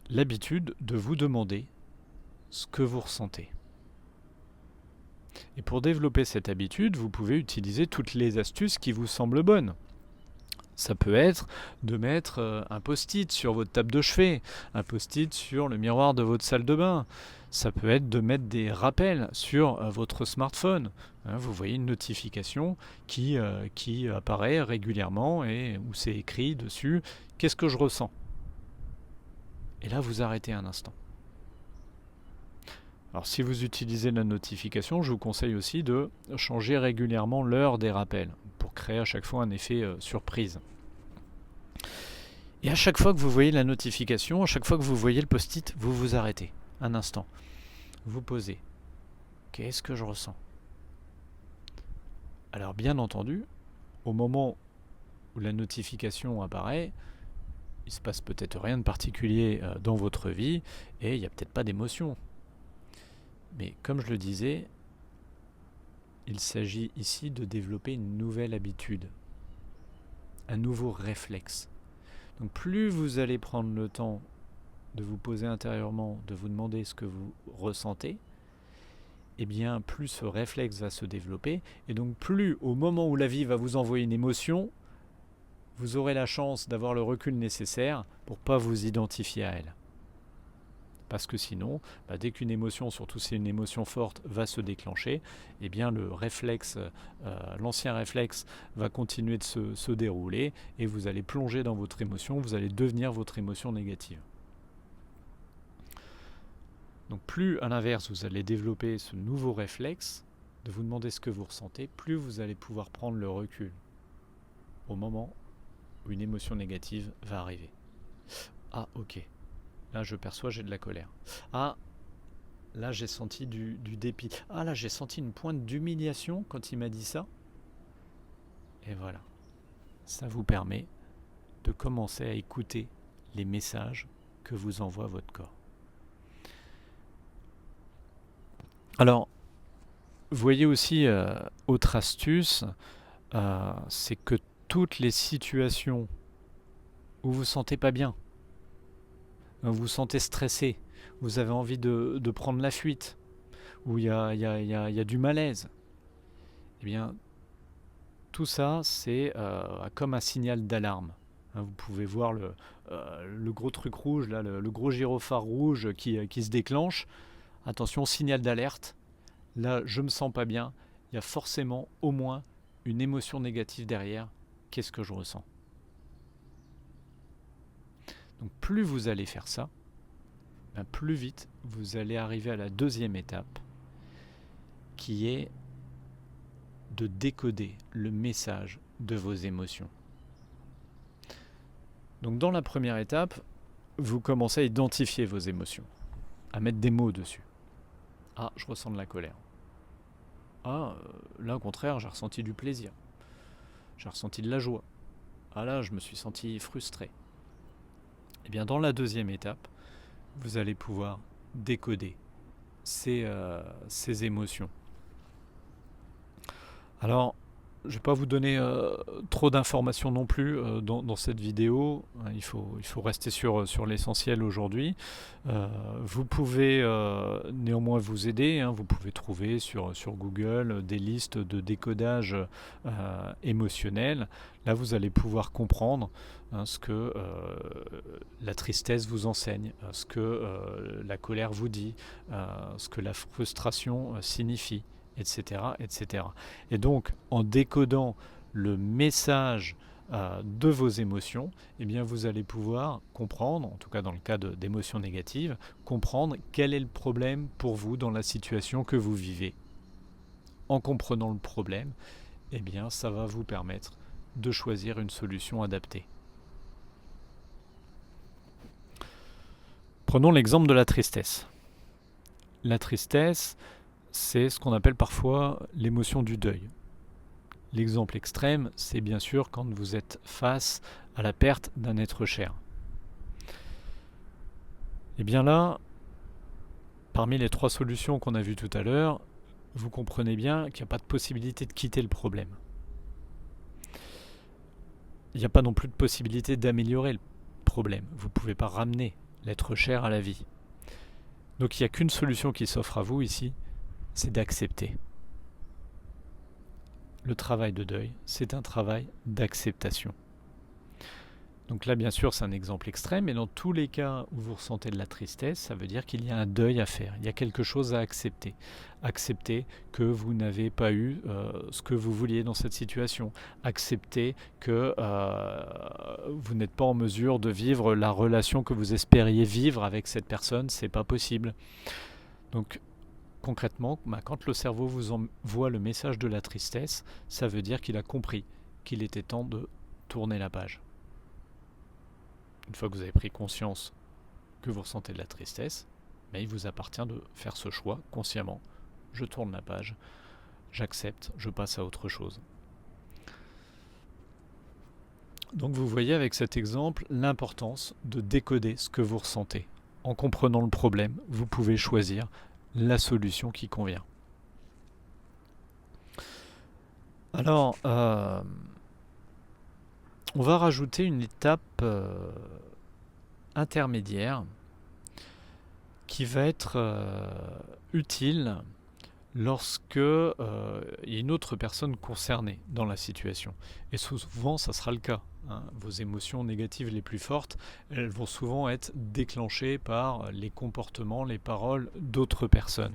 L'habitude de vous demander ce que vous ressentez. Et pour développer cette habitude, vous pouvez utiliser toutes les astuces qui vous semblent bonnes. Ça peut être de mettre un post-it sur votre table de chevet, un post-it sur le miroir de votre salle de bain. Ça peut être de mettre des rappels sur votre smartphone. Vous voyez une notification qui apparaît régulièrement et où c'est écrit dessus « Qu'est-ce que je ressens ?» Et là, vous arrêtez un instant. Alors si vous utilisez la notification, je vous conseille aussi de changer régulièrement l'heure des rappels pour créer à chaque fois un effet surprise. Et à chaque fois que vous voyez la notification, à chaque fois que vous voyez le post-it, vous vous arrêtez un instant. Vous posez. Qu'est-ce que je ressens ? Alors bien entendu, au moment où la notification apparaît, il ne se passe peut-être rien de particulier dans votre vie et il n'y a peut-être pas d'émotion. Mais comme je le disais, il s'agit ici de développer une nouvelle habitude, un nouveau réflexe. Donc plus vous allez prendre le temps de vous poser intérieurement, de vous demander ce que vous ressentez, et bien plus ce réflexe va se développer, et donc plus au moment où la vie va vous envoyer une émotion, vous aurez la chance d'avoir le recul nécessaire pour ne pas vous identifier à elle. Parce que sinon, dès qu'une émotion, surtout si une émotion forte, va se déclencher, eh bien le réflexe, l'ancien réflexe va continuer de se dérouler et vous allez plonger dans votre émotion, vous allez devenir votre émotion négative. Donc plus à l'inverse, vous allez développer ce nouveau réflexe de vous demander ce que vous ressentez, plus vous allez pouvoir prendre le recul au moment où une émotion négative va arriver. Ah ok. Là, je perçois, j'ai de la colère. Ah, là, j'ai senti du dépit. Ah, là, j'ai senti une pointe d'humiliation quand il m'a dit ça. Et voilà. Ça vous permet de commencer à écouter les messages que vous envoie votre corps. Alors, voyez aussi, autre astuce, c'est que toutes les situations où vous ne vous sentez pas bien, vous vous sentez stressé, vous avez envie de prendre la fuite, où il y a du malaise, eh bien, tout ça, c'est comme un signal d'alarme. Vous pouvez voir le gros truc rouge, là, le gros gyrophare rouge qui se déclenche. Attention, signal d'alerte. Là, je me sens pas bien. Il y a forcément au moins une émotion négative derrière. Qu'est-ce que je ressens ? Donc plus vous allez faire ça, plus vite vous allez arriver à la deuxième étape, qui est de décoder le message de vos émotions. Donc dans la première étape, vous commencez à identifier vos émotions, à mettre des mots dessus. Ah, je ressens de la colère. Ah, là au contraire, j'ai ressenti du plaisir. J'ai ressenti de la joie. Ah là, je me suis senti frustré. Et bien dans la deuxième étape, vous allez pouvoir décoder ces émotions. Alors, je ne vais pas vous donner trop d'informations non plus dans cette vidéo. Il faut rester sur l'essentiel aujourd'hui. Vous pouvez néanmoins vous aider. Vous pouvez trouver sur Google des listes de décodage émotionnel. Là, vous allez pouvoir comprendre ce que la tristesse vous enseigne, ce que la colère vous dit, ce que la frustration signifie, etc., etc. Et donc, en décodant le message de vos émotions, eh bien, vous allez pouvoir comprendre, en tout cas dans le cas d'émotions négatives, comprendre quel est le problème pour vous dans la situation que vous vivez. En comprenant le problème, eh bien, ça va vous permettre de choisir une solution adaptée. Prenons l'exemple de la tristesse. La tristesse, c'est ce qu'on appelle parfois l'émotion du deuil. L'exemple extrême, c'est bien sûr quand vous êtes face à la perte d'un être cher. Et bien là, parmi les 3 solutions qu'on a vues tout à l'heure, vous comprenez bien qu'il n'y a pas de possibilité de quitter le problème. Il n'y a pas non plus de possibilité d'améliorer le problème. Vous ne pouvez pas ramener l'être cher à la vie. Donc il n'y a qu'une solution qui s'offre à vous ici, c'est d'accepter. Le travail de deuil, c'est un travail d'acceptation. Donc là, bien sûr, c'est un exemple extrême, mais dans tous les cas où vous ressentez de la tristesse, ça veut dire qu'il y a un deuil à faire, il y a quelque chose à accepter. Accepter que vous n'avez pas eu ce que vous vouliez dans cette situation. Accepter que vous n'êtes pas en mesure de vivre la relation que vous espériez vivre avec cette personne, c'est pas possible. Donc, concrètement, quand le cerveau vous envoie le message de la tristesse, ça veut dire qu'il a compris qu'il était temps de tourner la page. Une fois que vous avez pris conscience que vous ressentez de la tristesse, mais il vous appartient de faire ce choix consciemment. Je tourne la page, j'accepte, je passe à autre chose. Donc vous voyez avec cet exemple l'importance de décoder ce que vous ressentez. En comprenant le problème, vous pouvez choisir la solution qui convient. Alors, on va rajouter une étape intermédiaire qui va être utile lorsque il y a une autre personne concernée dans la situation. Et souvent, ça sera le cas. Vos émotions négatives les plus fortes, elles vont souvent être déclenchées par les comportements, les paroles d'autres personnes.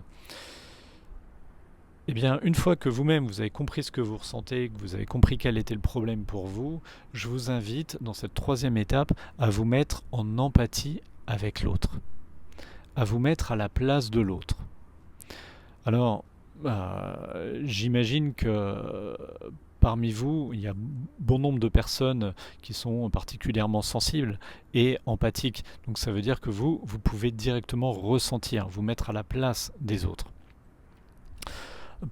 Eh bien, une fois que vous-même, vous avez compris ce que vous ressentez, que vous avez compris quel était le problème pour vous, je vous invite, dans cette 3e étape, à vous mettre en empathie avec l'autre, à vous mettre à la place de l'autre. Alors, j'imagine que parmi vous, il y a bon nombre de personnes qui sont particulièrement sensibles et empathiques. Donc ça veut dire que vous pouvez directement ressentir, vous mettre à la place des autres.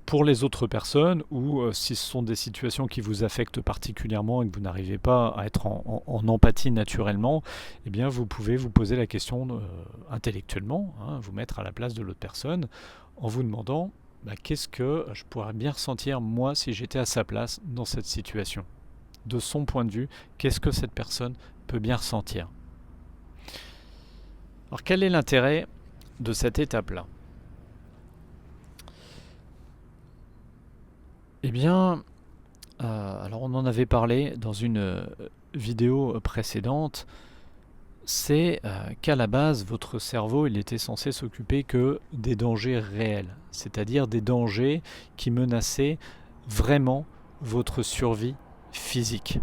Pour les autres personnes, ou si ce sont des situations qui vous affectent particulièrement et que vous n'arrivez pas à être en empathie naturellement, eh bien vous pouvez vous poser la question intellectuellement, vous mettre à la place de l'autre personne, en vous demandant qu'est-ce que je pourrais bien ressentir moi si j'étais à sa place dans cette situation. De son point de vue, qu'est-ce que cette personne peut bien ressentir. Alors quel est l'intérêt de cette étape-là ? Eh bien, alors on en avait parlé dans une vidéo précédente, c'est qu'à la base, votre cerveau, il était censé s'occuper que des dangers réels, c'est-à-dire des dangers qui menaçaient vraiment votre survie physique.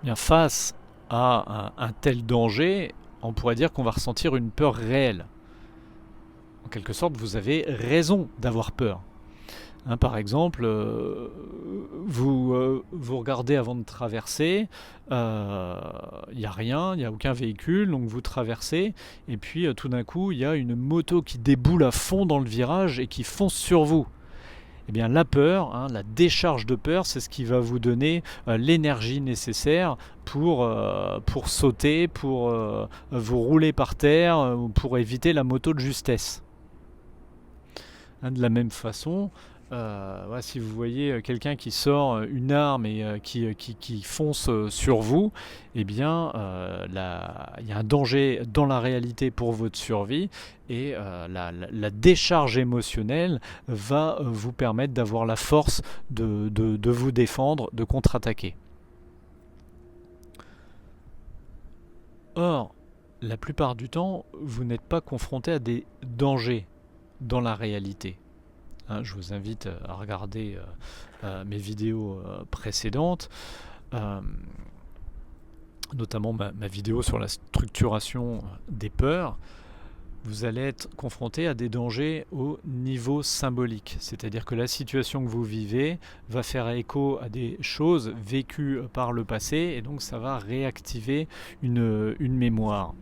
Bien, face à un tel danger, on pourrait dire qu'on va ressentir une peur réelle. En quelque sorte, vous avez raison d'avoir peur. Par exemple, vous regardez avant de traverser, il n'y a rien, il n'y a aucun véhicule, donc vous traversez, et puis tout d'un coup, il y a une moto qui déboule à fond dans le virage et qui fonce sur vous. Eh bien, la peur, la décharge de peur, c'est ce qui va vous donner l'énergie nécessaire pour sauter, pour vous rouler par terre, pour éviter la moto de justesse. De la même façon, si vous voyez quelqu'un qui sort une arme et qui fonce sur vous, eh bien, il y a un danger dans la réalité pour votre survie et la décharge émotionnelle va vous permettre d'avoir la force de vous défendre, de contre-attaquer. Or, la plupart du temps, vous n'êtes pas confronté à des dangers dans la réalité. Je vous invite à regarder mes vidéos précédentes, notamment ma vidéo sur la structuration des peurs. Vous allez être confronté à des dangers au niveau symbolique, c'est-à-dire que la situation que vous vivez va faire écho à des choses vécues par le passé et donc ça va réactiver une mémoire.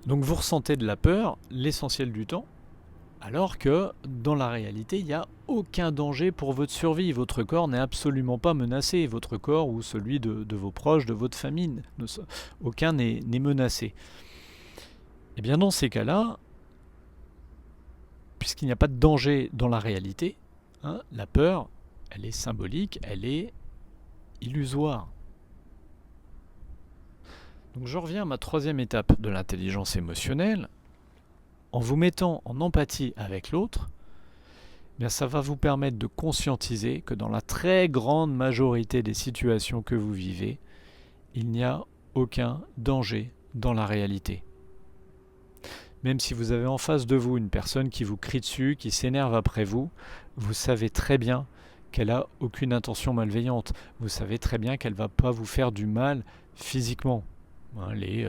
Donc vous ressentez de la peur l'essentiel du temps Alors que dans la réalité, il n'y a aucun danger pour votre survie. Votre corps n'est absolument pas menacé. Votre corps ou celui de vos proches, de votre famille, aucun n'est menacé. Et bien dans ces cas-là, puisqu'il n'y a pas de danger dans la réalité, hein, la peur, elle est symbolique, elle est illusoire. Donc je reviens à ma troisième étape de l'intelligence émotionnelle. En vous mettant en empathie avec l'autre, bien ça va vous permettre de conscientiser que dans la très grande majorité des situations que vous vivez, il n'y a aucun danger dans la réalité. Même si vous avez en face de vous une personne qui vous crie dessus, qui s'énerve après vous, vous savez très bien qu'elle n'a aucune intention malveillante. Vous savez très bien qu'elle ne va pas vous faire du mal physiquement. Elle est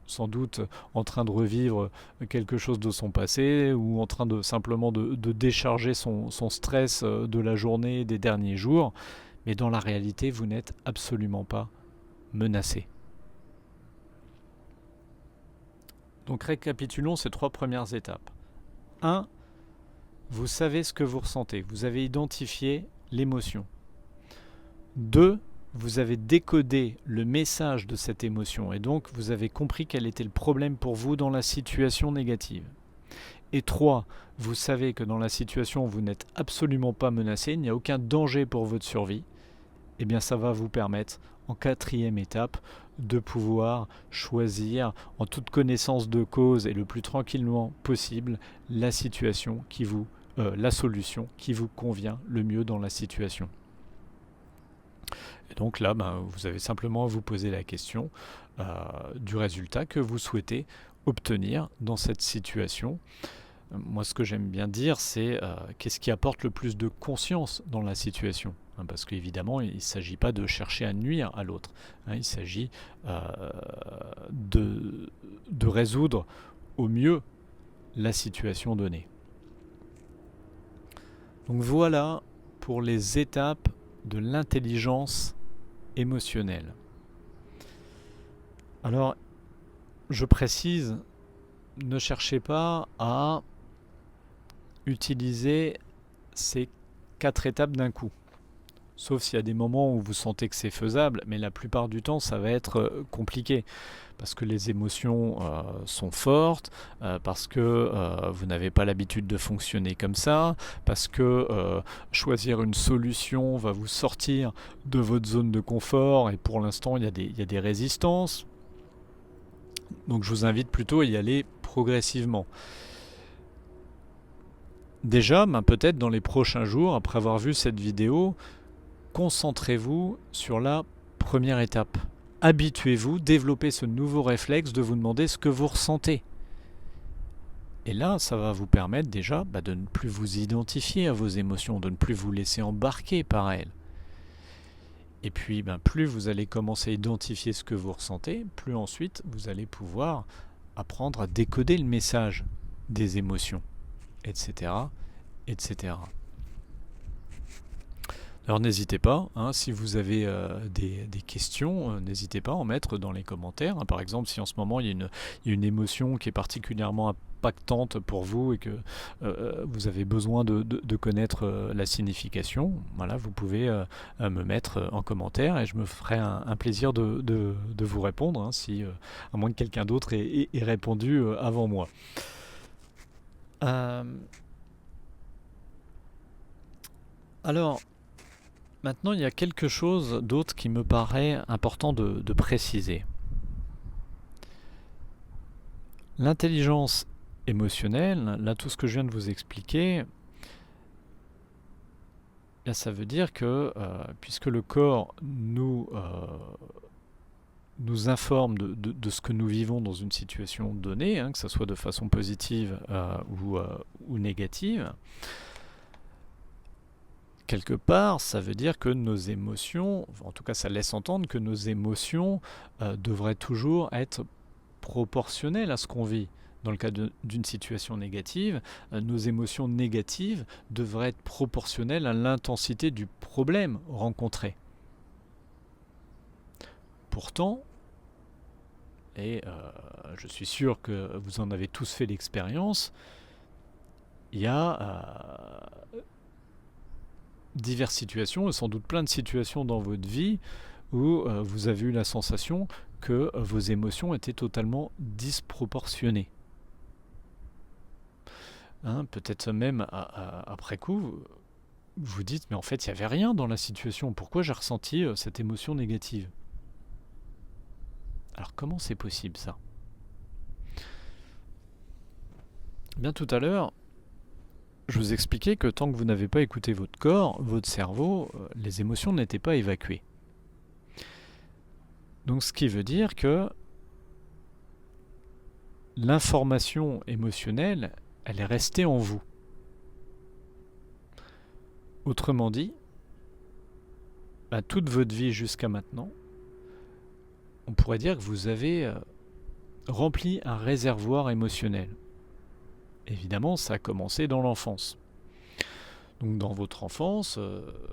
sans doute en train de revivre quelque chose de son passé ou en train de simplement de décharger son stress de la journée, des derniers jours. Mais dans la réalité, vous n'êtes absolument pas menacé. Donc récapitulons ces 3 premières étapes. 1. Vous savez ce que vous ressentez. Vous avez identifié l'émotion. 2. Vous avez décodé le message de cette émotion et donc vous avez compris quel était le problème pour vous dans la situation négative. Et 3. Vous savez que dans la situation où vous n'êtes absolument pas menacé, il n'y a aucun danger pour votre survie. Eh bien ça va vous permettre, en 4e étape, de pouvoir choisir en toute connaissance de cause et le plus tranquillement possible la situation la solution qui vous convient le mieux dans la situation. Et donc là, vous avez simplement à vous poser la question du résultat que vous souhaitez obtenir dans cette situation. Moi, ce que j'aime bien dire, c'est qu'est-ce qui apporte le plus de conscience dans la situation, parce qu'évidemment, il ne s'agit pas de chercher à nuire à l'autre. Il s'agit de résoudre au mieux la situation donnée. Donc voilà pour les étapes de l'intelligence émotionnelle. Alors, je précise, ne cherchez pas à utiliser ces 4 étapes d'un coup. Sauf s'il y a des moments où vous sentez que c'est faisable, mais la plupart du temps, ça va être compliqué. Parce que les émotions sont fortes, parce que vous n'avez pas l'habitude de fonctionner comme ça, parce que choisir une solution va vous sortir de votre zone de confort, et pour l'instant, il y a des résistances. Donc je vous invite plutôt à y aller progressivement. Déjà, peut-être dans les prochains jours, après avoir vu cette vidéo, concentrez-vous sur la première étape. Habituez-vous, développez ce nouveau réflexe de vous demander ce que vous ressentez. Et là, ça va vous permettre déjà de ne plus vous identifier à vos émotions, de ne plus vous laisser embarquer par elles. Et puis, plus vous allez commencer à identifier ce que vous ressentez, plus ensuite vous allez pouvoir apprendre à décoder le message des émotions, etc., etc. Alors n'hésitez pas, si vous avez des questions, n'hésitez pas à en mettre dans les commentaires. Par exemple, si en ce moment il y a une émotion qui est particulièrement impactante pour vous et que vous avez besoin de connaître la signification, voilà, vous pouvez me mettre en commentaire et je me ferai un plaisir de vous répondre, à moins que quelqu'un d'autre ait répondu avant moi. Alors, maintenant, il y a quelque chose d'autre qui me paraît important de préciser. L'intelligence émotionnelle, là tout ce que je viens de vous expliquer, ça veut dire que puisque le corps nous informe de ce que nous vivons dans une situation donnée, que ce soit de façon positive ou négative, quelque part, ça veut dire que nos émotions, en tout cas ça laisse entendre que nos émotions devraient toujours être proportionnelles à ce qu'on vit. Dans le cas d'une situation négative, nos émotions négatives devraient être proportionnelles à l'intensité du problème rencontré. Pourtant, et je suis sûr que vous en avez tous fait l'expérience, il y a diverses situations, et sans doute plein de situations dans votre vie où vous avez eu la sensation que vos émotions étaient totalement disproportionnées. Hein, peut-être même après coup, vous dites, mais en fait, il n'y avait rien dans la situation. Pourquoi j'ai ressenti cette émotion négative? Alors, comment c'est possible, ça? Bien, tout à l'heure, je vous expliquais que tant que vous n'avez pas écouté votre corps, votre cerveau, les émotions n'étaient pas évacuées. Donc, ce qui veut dire que l'information émotionnelle, elle est restée en vous. Autrement dit, toute votre vie jusqu'à maintenant, on pourrait dire que vous avez rempli un réservoir émotionnel. Évidemment, ça a commencé dans l'enfance. Donc dans votre enfance,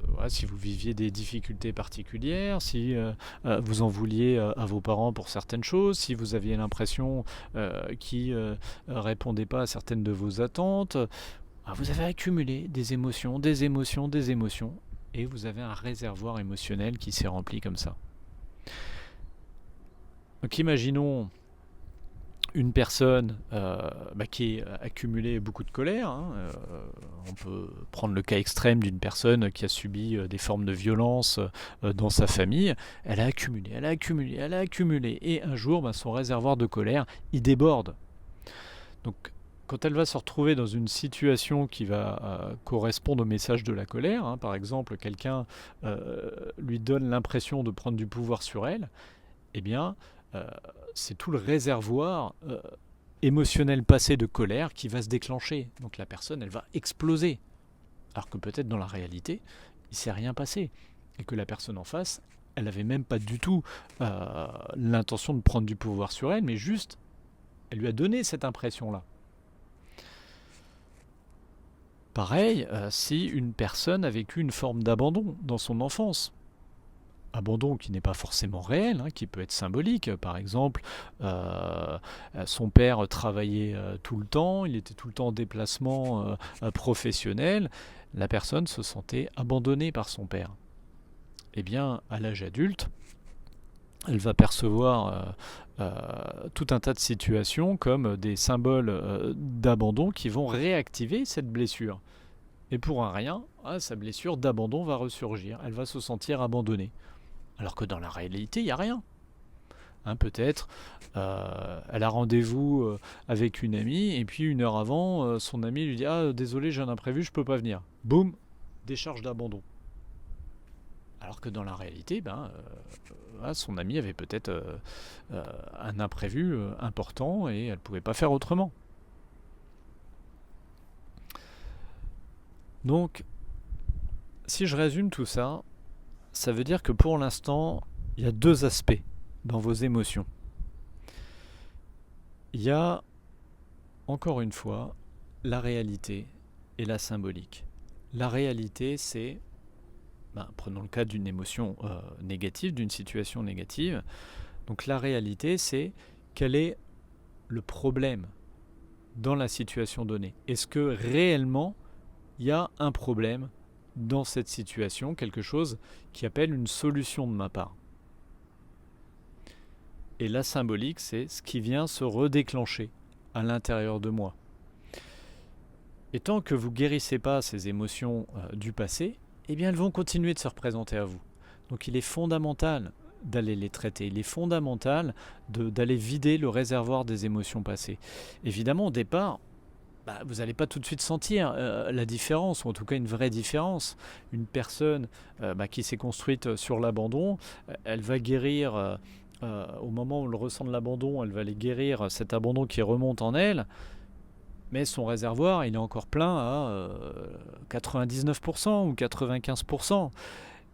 voilà, si vous viviez des difficultés particulières, si vous en vouliez à vos parents pour certaines choses, si vous aviez l'impression qu'ils ne répondaient pas à certaines de vos attentes, vous avez accumulé des émotions, des émotions, des émotions, et vous avez un réservoir émotionnel qui s'est rempli comme ça. Donc imaginons une personne qui a accumulé beaucoup de colère. On peut prendre le cas extrême d'une personne qui a subi des formes de violence dans sa famille. Elle a accumulé, elle a accumulé, elle a accumulé. Et un jour, son réservoir de colère, il déborde. Donc, quand elle va se retrouver dans une situation qui va correspondre au message de la colère, par exemple, quelqu'un lui donne l'impression de prendre du pouvoir sur elle, eh bien, c'est tout le réservoir émotionnel passé de colère qui va se déclencher. Donc la personne, elle va exploser. Alors que peut-être dans la réalité, il ne s'est rien passé. Et que la personne en face, elle n'avait même pas du tout l'intention de prendre du pouvoir sur elle, mais juste, elle lui a donné cette impression-là. Pareil, si une personne a vécu une forme d'abandon dans son enfance, abandon qui n'est pas forcément réel, qui peut être symbolique. Par exemple, son père travaillait tout le temps, il était tout le temps en déplacement professionnel, la personne se sentait abandonnée par son père. Eh bien, à l'âge adulte, elle va percevoir tout un tas de situations comme des symboles d'abandon qui vont réactiver cette blessure. Et pour un rien, sa blessure d'abandon va ressurgir, elle va se sentir abandonnée. Alors que dans la réalité, il n'y a rien. Peut-être, elle a rendez-vous avec une amie, et puis une heure avant, son amie lui dit « Ah, désolé, j'ai un imprévu, je ne peux pas venir. » Boum, décharge d'abandon. Alors que dans la réalité, son amie avait peut-être un imprévu important, et elle ne pouvait pas faire autrement. Donc, si je résume tout ça, ça veut dire que pour l'instant, il y a deux aspects dans vos émotions. Il y a, encore une fois, la réalité et la symbolique. La réalité, c'est, prenons le cas d'une émotion négative, d'une situation négative. Donc la réalité, c'est quel est le problème dans la situation donnée. Est-ce que réellement, il y a un problème dans cette situation, quelque chose qui appelle une solution de ma part. Et la symbolique, c'est ce qui vient se redéclencher à l'intérieur de moi. Et tant que vous ne guérissez pas ces émotions du passé, eh bien elles vont continuer de se représenter à vous. Donc il est fondamental d'aller les traiter. Il est fondamental d'aller vider le réservoir des émotions passées. Évidemment, au départ, vous n'allez pas tout de suite sentir la différence, ou en tout cas une vraie différence. Une personne qui s'est construite sur l'abandon, elle va guérir, au moment où elle ressent de l'abandon, elle va aller guérir cet abandon qui remonte en elle, mais son réservoir, il est encore plein à 99% ou 95%.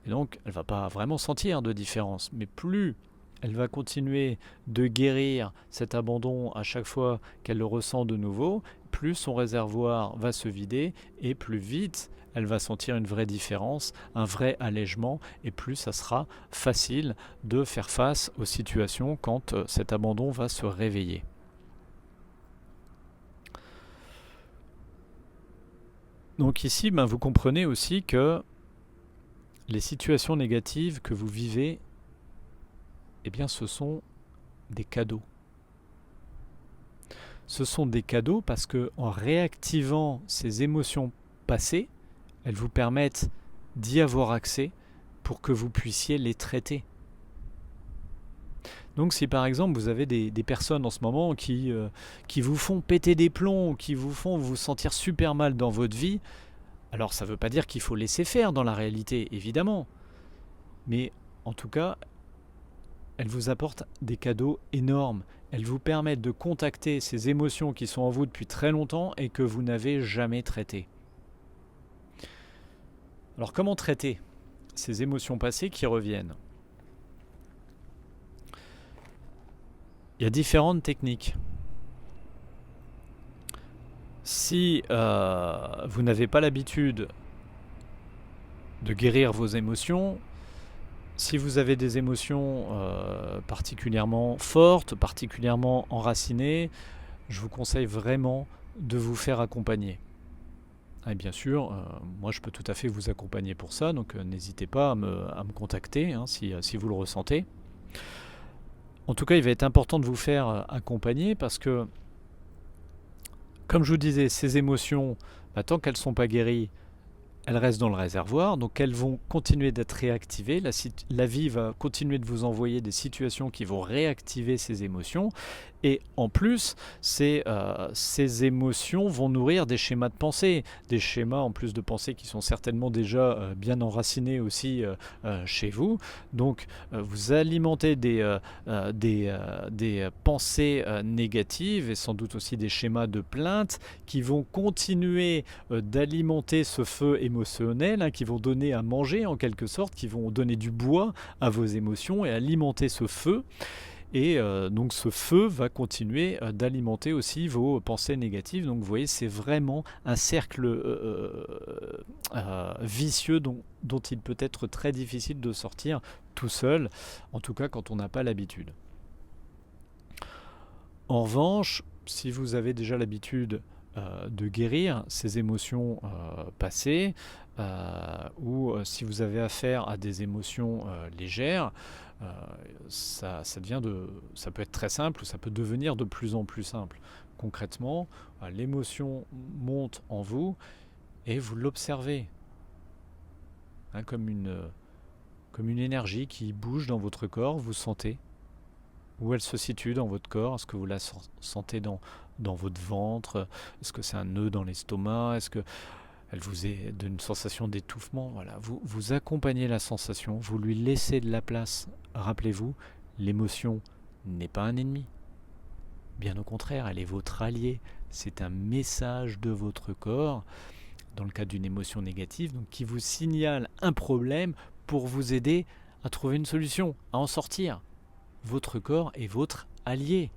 Et donc, elle ne va pas vraiment sentir de différence. Mais plus elle va continuer de guérir cet abandon à chaque fois qu'elle le ressent de nouveau, plus son réservoir va se vider et plus vite elle va sentir une vraie différence, un vrai allègement, et plus ça sera facile de faire face aux situations quand cet abandon va se réveiller. Donc ici, vous comprenez aussi que les situations négatives que vous vivez, eh bien, ce sont des cadeaux. Ce sont des cadeaux parce que en réactivant ces émotions passées, elles vous permettent d'y avoir accès pour que vous puissiez les traiter. Donc si par exemple vous avez des personnes en ce moment qui vous font péter des plombs, qui vous font vous sentir super mal dans votre vie, alors ça ne veut pas dire qu'il faut laisser faire dans la réalité, évidemment. Mais en tout cas, elles vous apportent des cadeaux énormes. Elles vous permettent de contacter ces émotions qui sont en vous depuis très longtemps et que vous n'avez jamais traitées. Alors comment traiter ces émotions passées qui reviennent? Il y a différentes techniques. Si vous n'avez pas l'habitude de guérir vos émotions, si vous avez des émotions particulièrement fortes, particulièrement enracinées, je vous conseille vraiment de vous faire accompagner. Et bien sûr, moi je peux tout à fait vous accompagner pour ça, donc n'hésitez pas à me contacter si vous le ressentez. En tout cas, il va être important de vous faire accompagner parce que, comme je vous disais, ces émotions, tant qu'elles ne sont pas guéries, elles restent dans le réservoir, donc elles vont continuer d'être réactivées. La vie va continuer de vous envoyer des situations qui vont réactiver ces émotions. Et en plus, ces émotions vont nourrir des schémas de pensée. Des schémas en plus de pensée qui sont certainement déjà bien enracinés aussi chez vous. Donc vous alimentez des pensées négatives et sans doute aussi des schémas de plainte qui vont continuer d'alimenter ce feu émotionnel, qui vont donner à manger en quelque sorte, qui vont donner du bois à vos émotions et alimenter ce feu. Et donc ce feu va continuer d'alimenter aussi vos pensées négatives. Donc vous voyez, c'est vraiment un cercle vicieux dont il peut être très difficile de sortir tout seul, en tout cas quand on n'a pas l'habitude. En revanche, si vous avez déjà l'habitude de guérir ces émotions passées, ou si vous avez affaire à des émotions légères, ça peut être très simple ou ça peut devenir de plus en plus simple. Concrètement, l'émotion monte en vous et vous l'observez comme une énergie qui bouge dans votre corps. Vous sentez où elle se situe dans votre corps. Est-ce que vous la sentez dans votre ventre? Est-ce que c'est un nœud dans l'estomac? Est-ce que elle vous donne une sensation d'étouffement? Voilà, vous accompagnez la sensation, vous lui laissez de la place. Rappelez-vous, l'émotion n'est pas un ennemi. Bien au contraire, elle est votre allié. C'est un message de votre corps, dans le cas d'une émotion négative, donc qui vous signale un problème pour vous aider à trouver une solution, à en sortir. Votre corps est votre allié,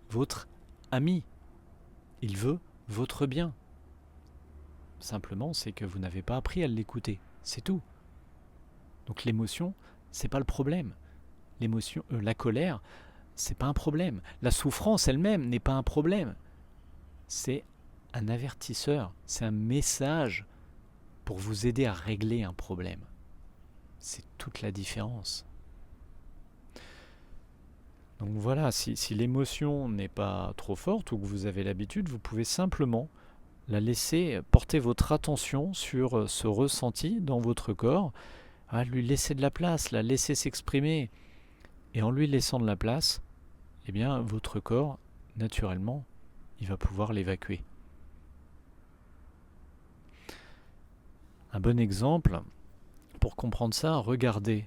votre ami. Il veut votre bien. Simplement, c'est que vous n'avez pas appris à l'écouter. C'est tout. Donc l'émotion, c'est pas le problème. L'émotion, la colère, c'est pas un problème. La souffrance elle-même n'est pas un problème. C'est un avertisseur, c'est un message pour vous aider à régler un problème. C'est toute la différence. Donc voilà, si l'émotion n'est pas trop forte ou que vous avez l'habitude, vous pouvez simplement la laisser porter votre attention sur ce ressenti dans votre corps, lui laisser de la place, la laisser s'exprimer. Et en lui laissant de la place, eh bien, votre corps, naturellement, il va pouvoir l'évacuer. Un bon exemple, pour comprendre ça, regardez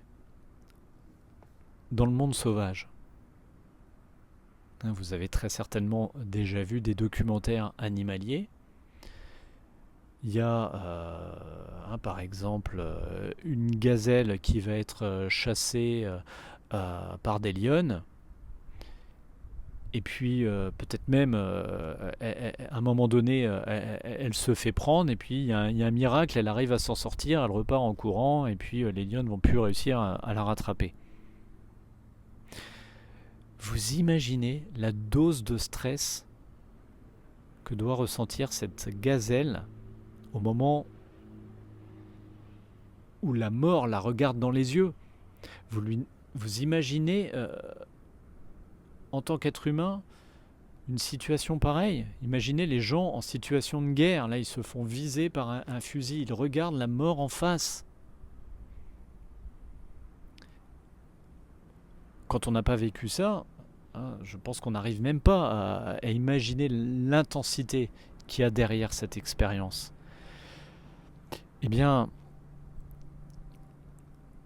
dans le monde sauvage. Vous avez très certainement déjà vu des documentaires animaliers. Il y a par exemple une gazelle qui va être chassée par des lionnes. Et puis peut-être même à un moment donné, elle se fait prendre et puis il y a un miracle, elle arrive à s'en sortir, elle repart en courant et puis les lionnes vont plus réussir à la rattraper. Vous imaginez la dose de stress que doit ressentir cette gazelle au moment où la mort la regarde dans les yeux. Vous imaginez, en tant qu'être humain, une situation pareille. Imaginez les gens en situation de guerre. Là, ils se font viser par un fusil. Ils regardent la mort en face. Quand on n'a pas vécu ça, hein, je pense qu'on n'arrive même pas à imaginer l'intensité qu'il y a derrière cette expérience. Eh bien,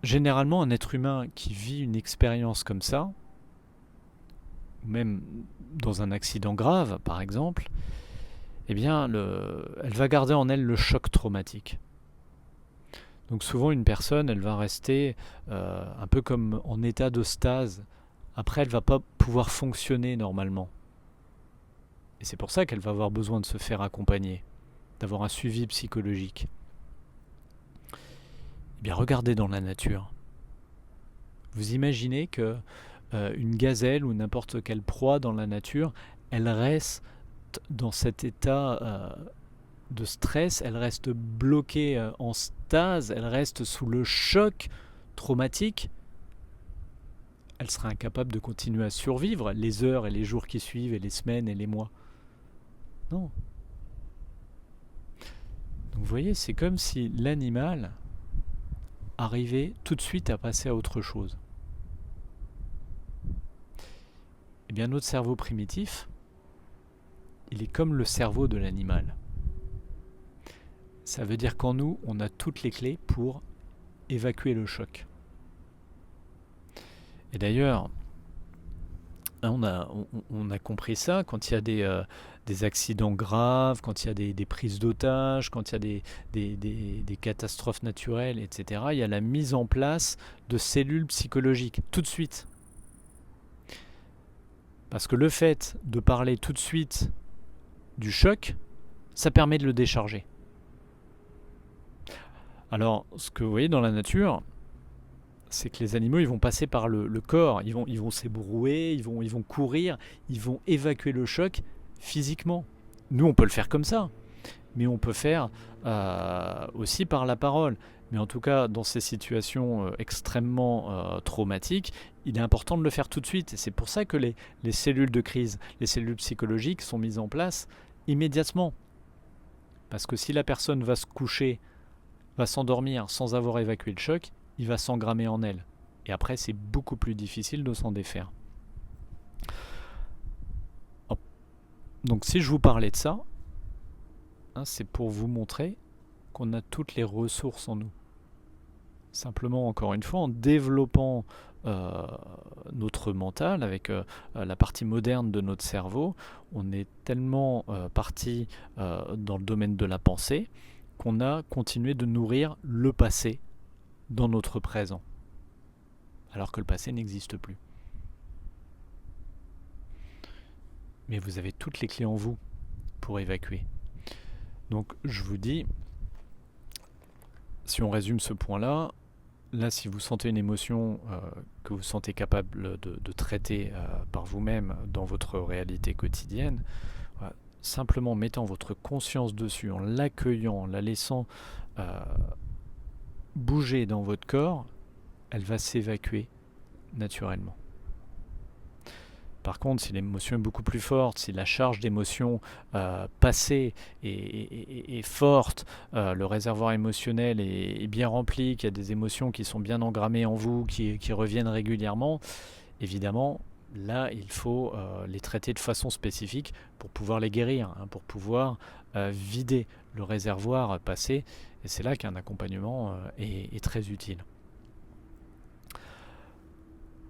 généralement, un être humain qui vit une expérience comme ça, ou même dans un accident grave, par exemple, eh bien, elle va garder en elle le choc traumatique. Donc souvent, une personne, elle va rester un peu comme en état de stase. Après, elle ne va pas pouvoir fonctionner normalement. Et c'est pour ça qu'elle va avoir besoin de se faire accompagner, d'avoir un suivi psychologique. Eh bien, regardez dans la nature. Vous imaginez que une gazelle ou n'importe quelle proie dans la nature, elle reste dans cet état de stress, elle reste bloquée en stase, elle reste sous le choc traumatique. Elle sera incapable de continuer à survivre les heures et les jours qui suivent, et les semaines et les mois. Non. Donc vous voyez, c'est comme si l'animal arrivait tout de suite à passer à autre chose. Eh bien, notre cerveau primitif, il est comme le cerveau de l'animal. Ça veut dire qu'en nous, on a toutes les clés pour évacuer le choc. Et d'ailleurs, on a compris ça quand il y a des accidents graves, quand il y a des prises d'otages, quand il y a des catastrophes naturelles, etc. Il y a la mise en place de cellules psychologiques, tout de suite. Parce que le fait de parler tout de suite du choc, ça permet de le décharger. Alors, ce que vous voyez dans la nature, c'est que les animaux, ils vont passer par le corps, ils vont s'ébrouer, ils vont courir, ils vont évacuer le choc physiquement. Nous, on peut le faire comme ça, mais on peut faire aussi par la parole. Mais en tout cas, dans ces situations extrêmement traumatiques, il est important de le faire tout de suite. Et c'est pour ça que les cellules de crise, les cellules psychologiques sont mises en place immédiatement. Parce que si la personne va se coucher, va s'endormir sans avoir évacué le choc, il va s'engrammer en elle. Et après, c'est beaucoup plus difficile de s'en défaire. Donc si je vous parlais de ça, hein, c'est pour vous montrer qu'on a toutes les ressources en nous. Simplement, encore une fois, en développant notre mental avec la partie moderne de notre cerveau, on est tellement parti dans le domaine de la pensée qu'on a continué de nourrir le passé dans notre présent, alors que le passé n'existe plus. Mais vous avez toutes les clés en vous pour évacuer. Donc je vous dis, si on résume ce point-là, là si vous sentez une émotion que vous sentez capable de traiter par vous-même dans votre réalité quotidienne, simplement mettant votre conscience dessus, en l'accueillant, en la laissant bouger dans votre corps, elle va s'évacuer naturellement. Par contre, si l'émotion est beaucoup plus forte, si la charge d'émotions passée est forte, le réservoir émotionnel est bien rempli, qu'il y a des émotions qui sont bien engrammées en vous, qui reviennent régulièrement, évidemment, là, il faut les traiter de façon spécifique pour pouvoir les guérir, hein, pour pouvoir vider le réservoir passé. Et c'est là qu'un accompagnement est très utile.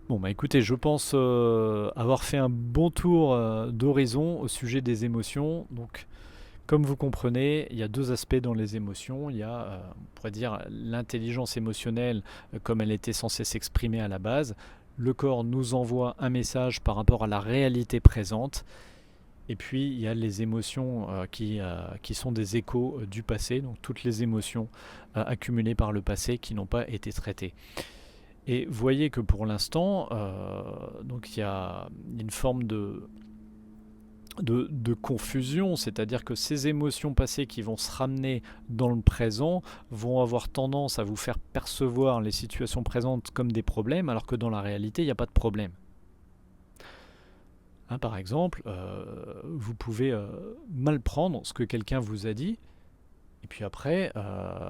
Bon, bah écoutez, je pense avoir fait un bon tour d'horizon au sujet des émotions. Donc, comme vous comprenez, il y a deux aspects dans les émotions. Il y a, on pourrait dire, l'intelligence émotionnelle comme elle était censée s'exprimer à la base. Le corps nous envoie un message par rapport à la réalité présente. Et puis, il y a les émotions qui sont des échos du passé, donc toutes les émotions accumulées par le passé qui n'ont pas été traitées. Et voyez que pour l'instant, donc il y a une forme de de confusion, c'est-à-dire que ces émotions passées qui vont se ramener dans le présent vont avoir tendance à vous faire percevoir les situations présentes comme des problèmes, alors que dans la réalité, il n'y a pas de problème. Hein, par exemple, vous pouvez mal prendre ce que quelqu'un vous a dit, et puis après,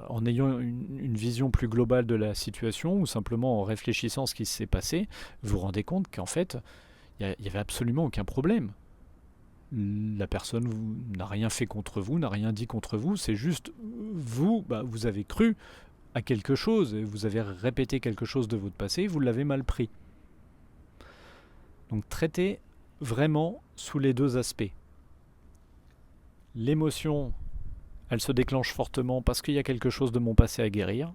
en ayant une vision plus globale de la situation, ou simplement en réfléchissant à ce qui s'est passé, vous vous rendez compte qu'en fait, il n'y avait absolument aucun problème. La personne n'a rien fait contre vous, n'a rien dit contre vous, c'est juste vous, vous avez cru à quelque chose, vous avez répété quelque chose de votre passé, vous l'avez mal pris. Donc traitez vraiment sous les deux aspects. L'émotion, elle se déclenche fortement parce qu'il y a quelque chose de mon passé à guérir.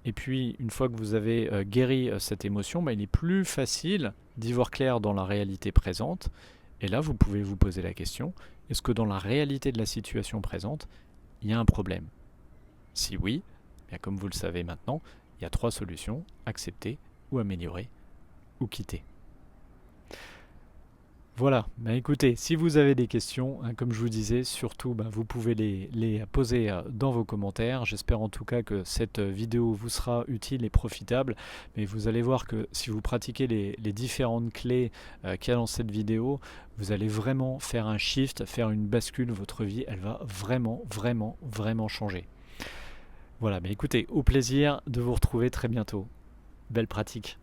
Et puis, une fois que vous avez guéri cette émotion, il est plus facile d'y voir clair dans la réalité présente. Et là, vous pouvez vous poser la question, est-ce que dans la réalité de la situation présente, il y a un problème? Si oui, bien comme vous le savez maintenant, il y a 3 solutions, accepter ou améliorer ou quitter. Voilà, écoutez, si vous avez des questions, comme je vous disais, surtout vous pouvez les poser dans vos commentaires. J'espère en tout cas que cette vidéo vous sera utile et profitable. Mais vous allez voir que si vous pratiquez les différentes clés qu'il y a dans cette vidéo, vous allez vraiment faire un shift, faire une bascule. Votre vie, elle va vraiment, vraiment, vraiment changer. Voilà, écoutez, au plaisir de vous retrouver très bientôt. Belle pratique.